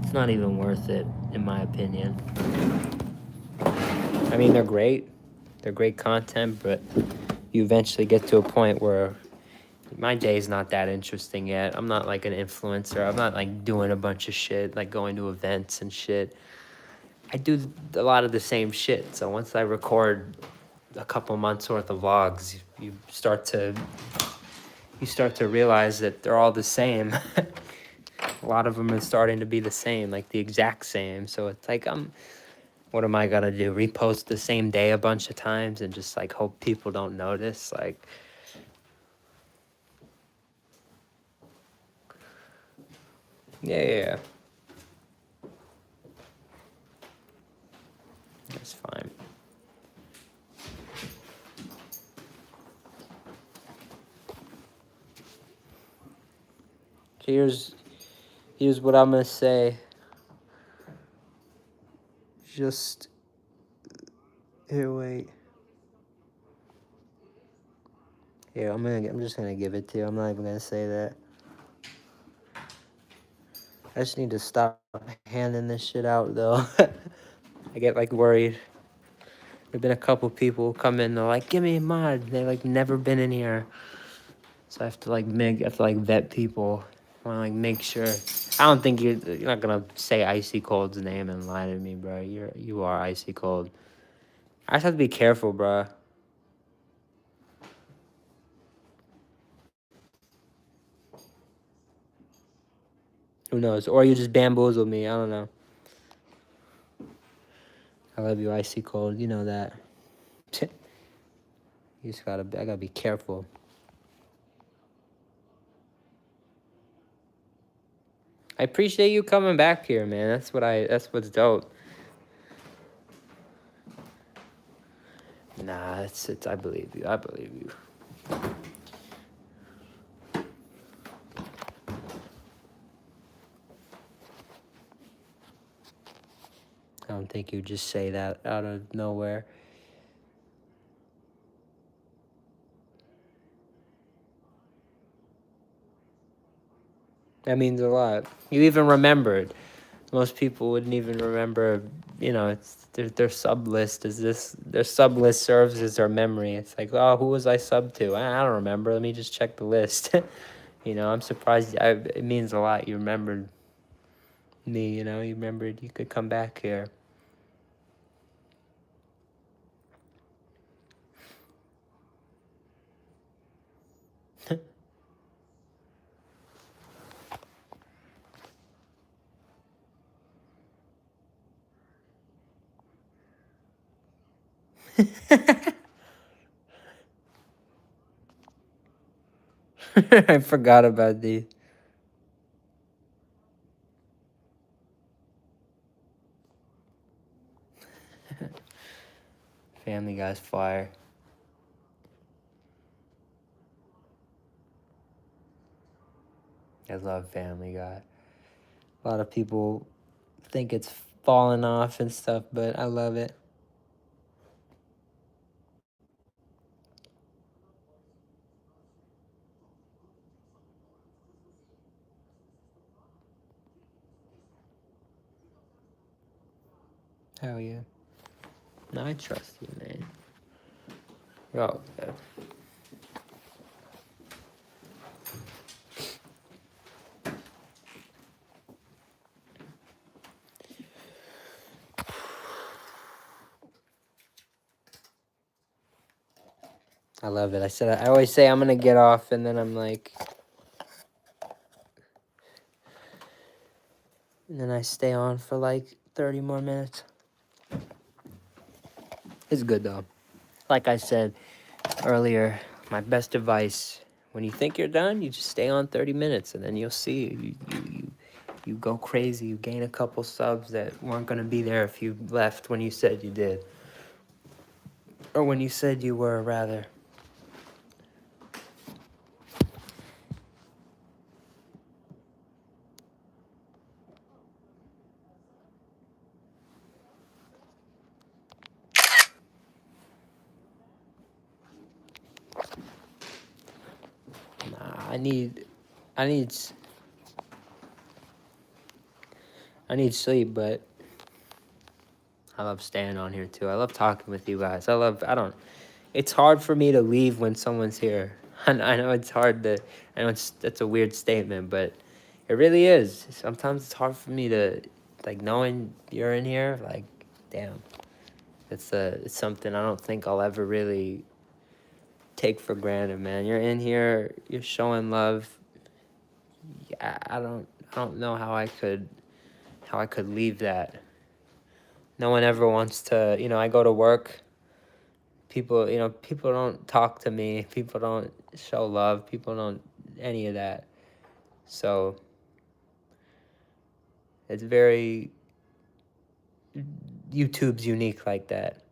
It's not even worth it, in my opinion. I mean, they're great. They're great content, but you eventually get to a point where my day's not that interesting yet. I'm not like an influencer. I'm not like doing a bunch of shit, like going to events and shit. I do a lot of the same shit. So once I record a couple months worth of vlogs, you start to realize that they're all the same. A lot of them are starting to be the same, like the exact same. So it's like, what am I gonna do? Repost the same day a bunch of times and just like hope people don't notice? Like, Yeah. That's fine. Here's what I'm gonna say. Just here, wait. Here, I'm just gonna give it to you. I'm not even gonna say that. I just need to stop handing this shit out though. I get like worried. There've been a couple people come in. They're like, "Give me a mod." They like never been in here, so I have to like vet people. I want to like make sure. I don't think you're not gonna say Icy Cold's name and lie to me, bro. You are Icy Cold. I just have to be careful, bro. Who knows? Or you just bamboozle me. I don't know. I love you, Icy Cold. You know that. You just I gotta be careful. I appreciate you coming back here, man. That's what's dope. Nah, I believe you. I believe you. I don't think you just say that out of nowhere. That means a lot. You even remembered. Most people wouldn't even remember. You know, it's their sub list is this. Their sub list serves as their memory. It's like, oh, who was I sub to? I don't remember. Let me just check the list. You know, I'm surprised. It means a lot. You remembered me. You know, you remembered you could come back here. I forgot about these. Family Guy's fire. I love Family Guy. A lot of people think it's falling off and stuff, but I love it. Hell yeah. No, I trust you, man. Oh, yeah. I love it. I always say I'm gonna get off, and then I'm like, and then I stay on for like 30 more minutes. It's good though. Like I said earlier, my best advice: when you think you're done, you just stay on 30 minutes, and then you'll see you go crazy. You gain a couple subs that weren't gonna be there if you left when you said you did, or when you said you were, rather. Nah, I need sleep, but I love staying on here too. I love talking with you guys. It's hard for me to leave when someone's here. I know it's hard to, I know that's a weird statement, but it really is. Sometimes it's hard for me to, like, knowing you're in here, like, damn. It's something I don't think I'll ever really take for granted, man. You're in here, you're showing love. Yeah, I don't know how I could leave that. No one ever wants to, I go to work. People don't talk to me. People don't show love. People don't any of that. So It's very YouTube's unique like that.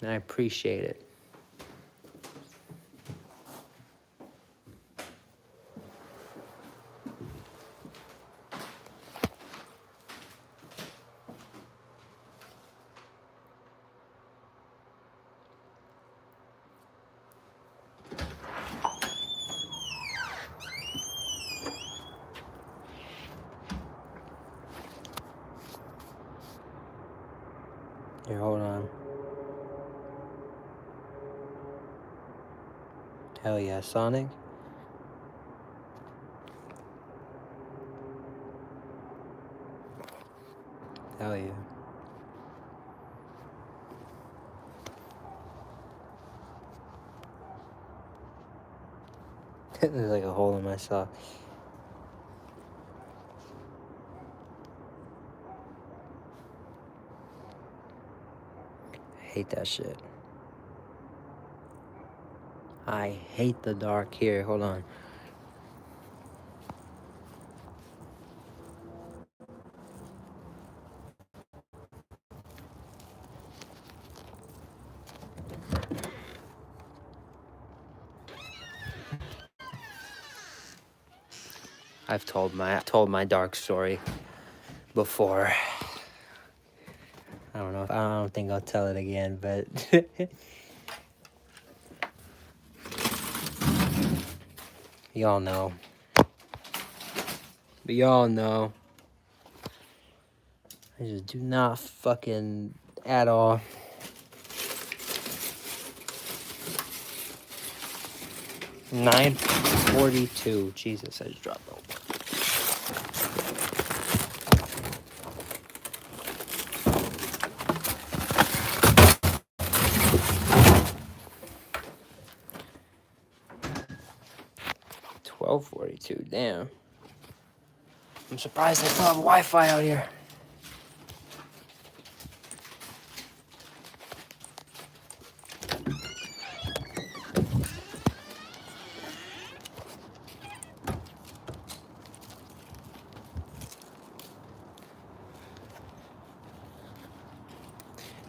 And I appreciate it. Here, hold on. Hell yeah, Sonic. Hell yeah. There's like a hole in my sock. I hate that shit. I hate the dark. Here, hold on. I've told my dark story before. I don't think I'll tell it again, but y'all know. But y'all know. I just do not fucking at all. $9.42. Jesus, I just dropped the 12:42. Damn. I'm surprised I still have Wi-Fi out here.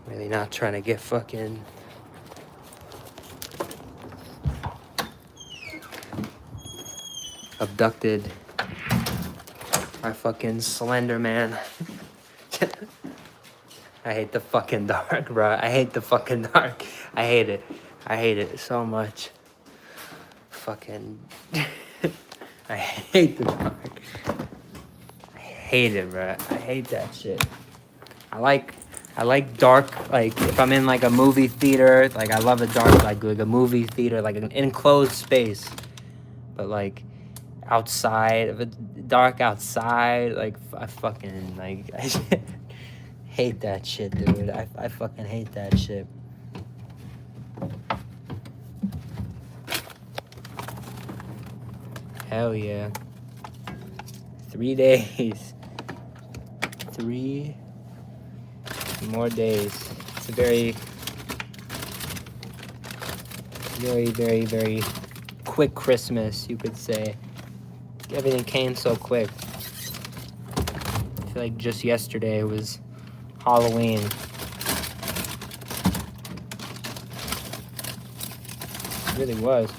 Really not trying to get fucking abducted by fucking Slender Man. I hate the fucking dark, bro. I hate the fucking dark. I hate it. I hate it so much. Fucking. I hate the dark. I hate it, bro. I hate that shit. I like dark. Like if I'm in like a movie theater, like I love a dark, like a movie theater, like an enclosed space. But like outside of it, dark outside, like I fucking like. I hate that shit, dude. I fucking hate that shit. Hell yeah. 3 days. 3 more days. It's a very, very, very, very quick Christmas, you could say. Everything came so quick. I feel like just yesterday was Halloween. It really was.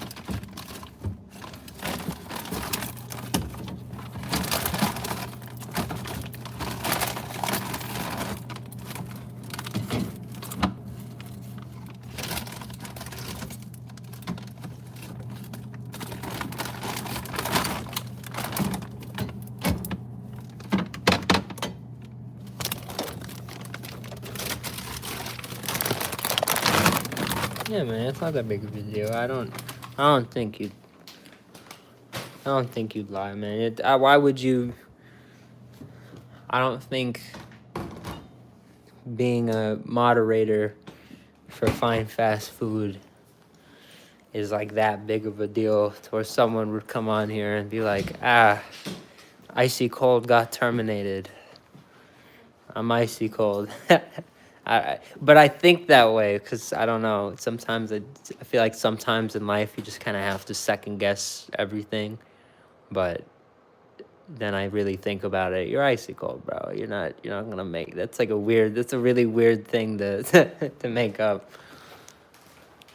Yeah, man, it's not that big of a deal. I don't think you'd lie, man. Why would you? I don't think being a moderator for fine fast food is like that big of a deal to where someone would come on here and be like, Icy Cold got terminated. I'm icy cold. But I think that way because I don't know. Sometimes I feel like sometimes in life you just kind of have to second guess everything. But then I really think about it. You're icy cold, bro. You're not gonna make. That's like a weird. That's a really weird thing to to make up.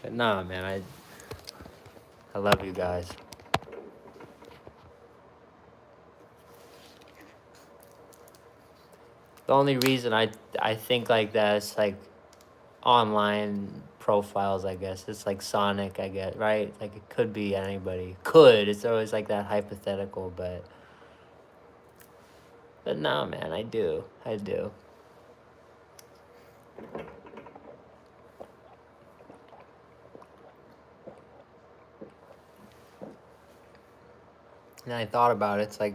But nah, man. I love you guys. The only reason I think like that is like online profiles, I guess. It's like Sonic, I guess, right? Like it could be anybody. Could. It's always like that hypothetical, but no, man, I do. I do. And I thought about it, it's like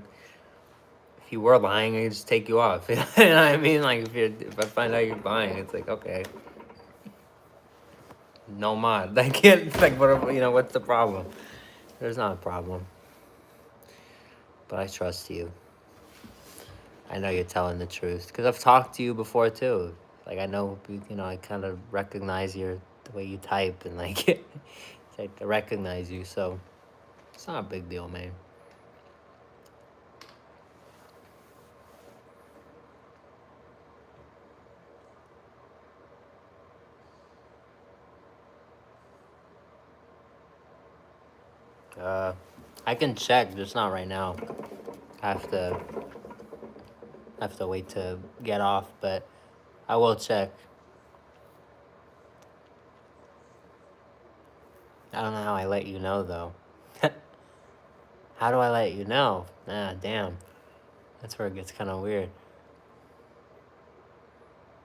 if you were lying, I'd just take you off. You know what I mean? Like if I find out you're lying, it's like okay. No mod. I can't like what's the problem? There's not a problem. But I trust you. I know you're telling the truth because I've talked to you before too. Like I know, I kind of recognize the way you type and like, it's like I recognize you. So it's not a big deal, man. I can check, just not right now. I have to wait to get off, but I will check. I don't know how I let you know though. How do I let you know? Ah, damn. That's where it gets kind of weird.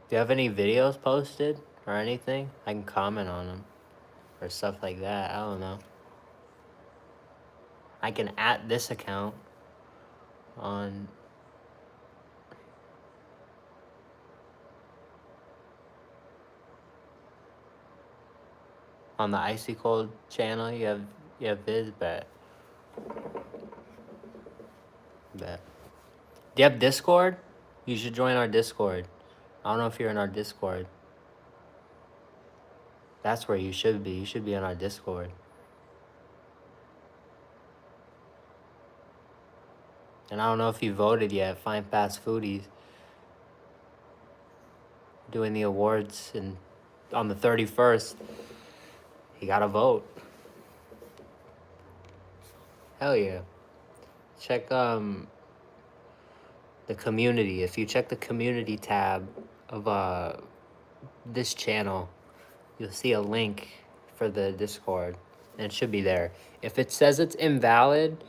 Do you have any videos posted or anything? I can comment on them or stuff like that. I don't know. I can at this account on the Icy Cold channel. You have vids, bet. Do you have Discord? You should join our Discord. I don't know if you're in our Discord. That's where you should be. You should be in our Discord. And I don't know if you voted yet. Fine Fast Foodies doing the awards and on the 31st. You gotta vote. Hell yeah. Check the community. If you check the community tab of this channel, you'll see a link for the Discord. And it should be there. If it says it's invalid,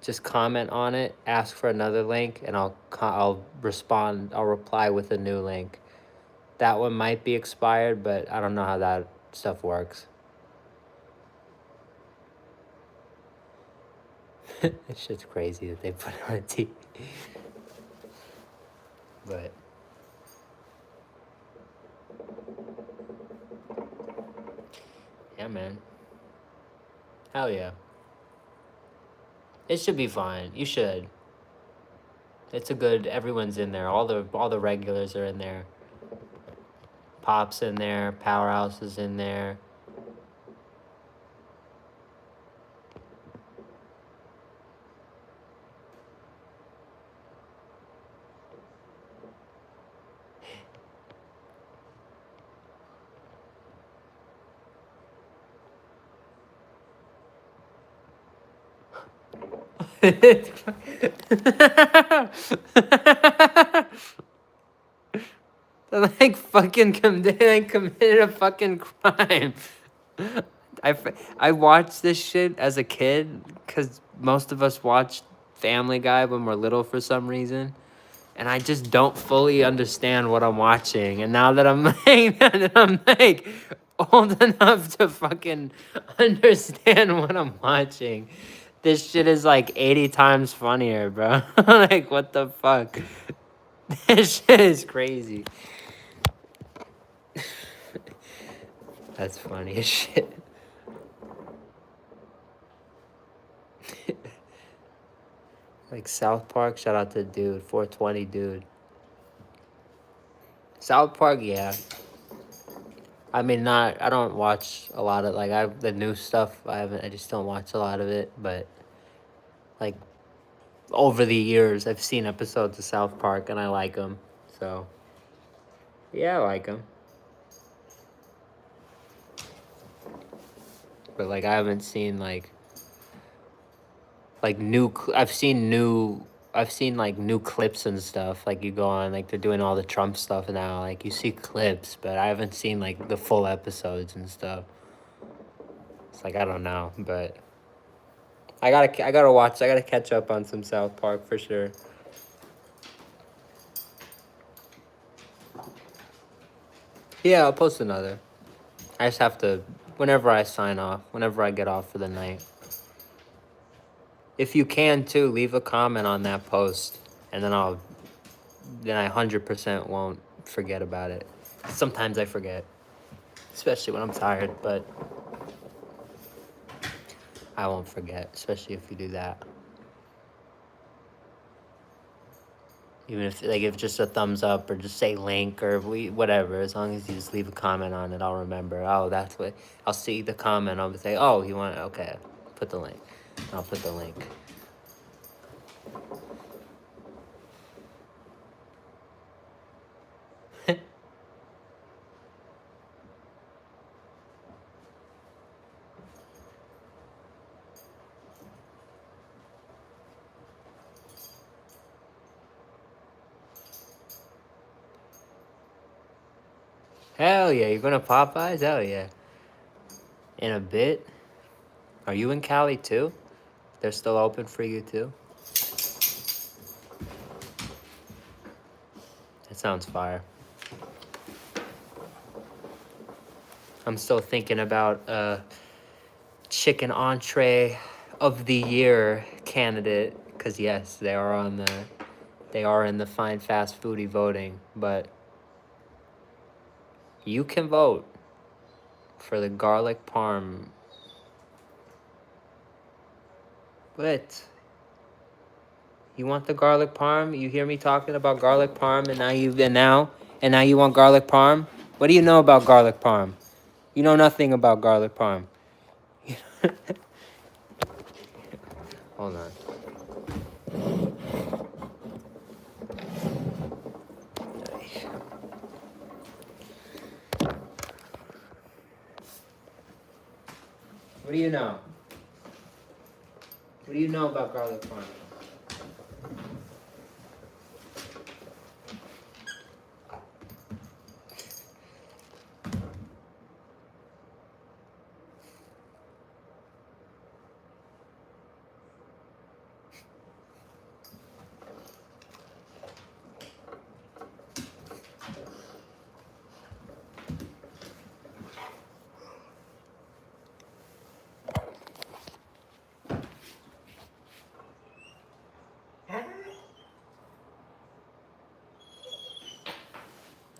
just comment on it, ask for another link, and I'll respond. I'll reply with a new link. That one might be expired, but I don't know how that stuff works. It's just crazy that they put it on a TV. But yeah, man. Hell yeah. It should be fine. You should. It's a good. Everyone's in there. All the regulars are in there. Pop's in there. Powerhouse is in there. They like they committed a fucking crime. I watched this shit as a kid because most of us watched Family Guy when we're little for some reason. And I just don't fully understand what I'm watching. And now that I'm like old enough to fucking understand what I'm watching, this shit is like 80 times funnier, bro. Like what the fuck? This shit is crazy. That's funny as shit. Like South Park, shout out to dude, 420 dude. South Park, yeah. I mean, I don't watch a lot of, the new stuff, I just don't watch a lot of it, but, like, over the years, I've seen episodes of South Park and I like them. So, yeah, I like them. But like, I haven't seen like I've seen like new clips and stuff. Like you go on, like they're doing all the Trump stuff now. Like you see clips, but I haven't seen like the full episodes and stuff. It's like I don't know, but I gotta watch. I gotta catch up on some South Park for sure. Yeah, I'll post another. I just have to whenever I sign off, whenever I get off for the night. If you can too, leave a comment on that post, and then I 100% won't forget about it. Sometimes I forget, especially when I'm tired, but I won't forget, especially if you do that. Even if just a thumbs up or just say link or whatever, as long as you just leave a comment on it, I'll remember. Oh, that's what I'll see the comment. I'll say, oh, you want okay, put the link. I'll put the link. Hell yeah, you're going to Popeyes? Hell yeah. In a bit. Are you in Cali too? They're still open for you too? That sounds fire. I'm still thinking about chicken entree of the year candidate, because yes, they are in the fine fast foodie voting, but you can vote for the garlic parm. What? You want the garlic parm? You hear me talking about garlic parm, and now you want garlic parm? What do you know about garlic parm? You know nothing about garlic parm. Hold on. What do you know? What do you know about garlic parm?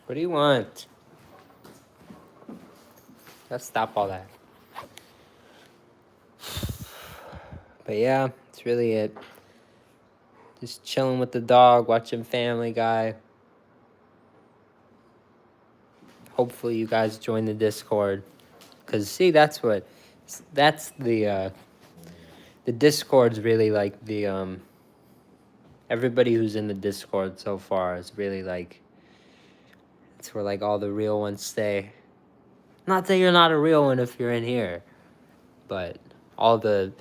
What do you want? Let's stop all that. But yeah, that's really it. Just chilling with the dog, watching Family Guy. Hopefully you guys join the Discord. Cause see, that's the Discord's really like everybody who's in the Discord so far is really like, it's where like all the real ones stay. Not that you're not a real one if you're in here, but all the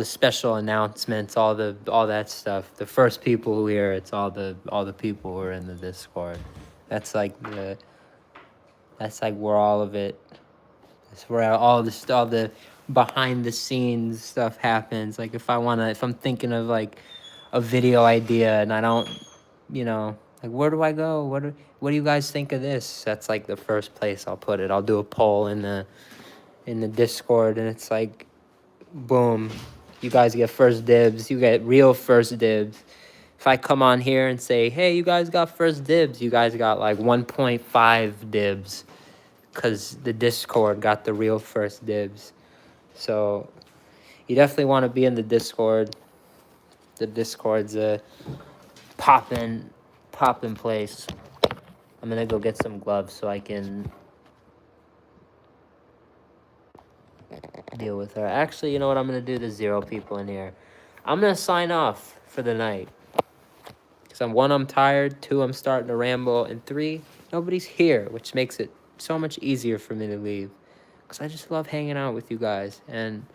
special announcements, all that stuff. The first people who hear it's all the people who are in the Discord. That's like where all of it. That's where all the behind the scenes stuff happens. Like if I'm thinking of like a video idea and I don't, like where do I go? What do you guys think of this? That's like the first place I'll put it. I'll do a poll in the Discord, and it's like, boom, you guys get first dibs. You get real first dibs. If I come on here and say, hey, you guys got first dibs, you guys got like 1.5 dibs, because the Discord got the real first dibs. So you definitely want to be in the Discord. The Discord's a poppin' place. I'm gonna go get some gloves so I can deal with her. Actually, you know what I'm gonna do? There's 0 people in here. I'm gonna sign off for the night. Because I'm tired, 2, I'm starting to ramble, and 3, nobody's here, which makes it so much easier for me to leave. Because I just love hanging out with you guys, and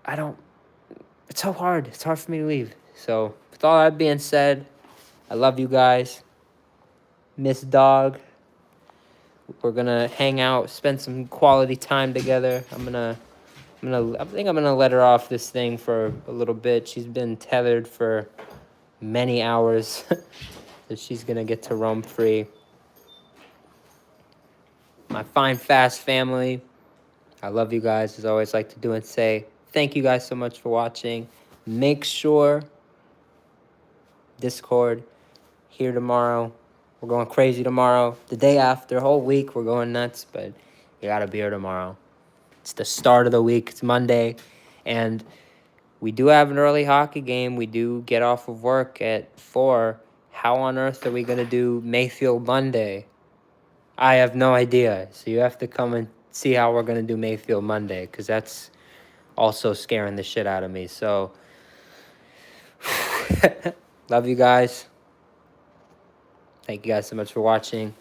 it's so hard. It's hard for me to leave. So, with all that being said, I love you guys. Miss Dog. We're gonna hang out, spend some quality time together. I think I'm gonna let her off this thing for a little bit. She's been tethered for many hours. So she's gonna get to roam free. My fine, fast family, I love you guys. As I always like to do and say, thank you guys so much for watching. Make sure Discord here tomorrow. We're going crazy tomorrow. The day after, whole week, we're going nuts, but you gotta be here tomorrow. It's the start of the week. It's Monday, and we do have an early hockey game. We do get off of work at 4. How on earth are we gonna do Mayfield Monday? I have no idea. So you have to come and see how we're gonna do Mayfield Monday, because that's also scaring the shit out of me. So love you guys. Thank you guys so much for watching.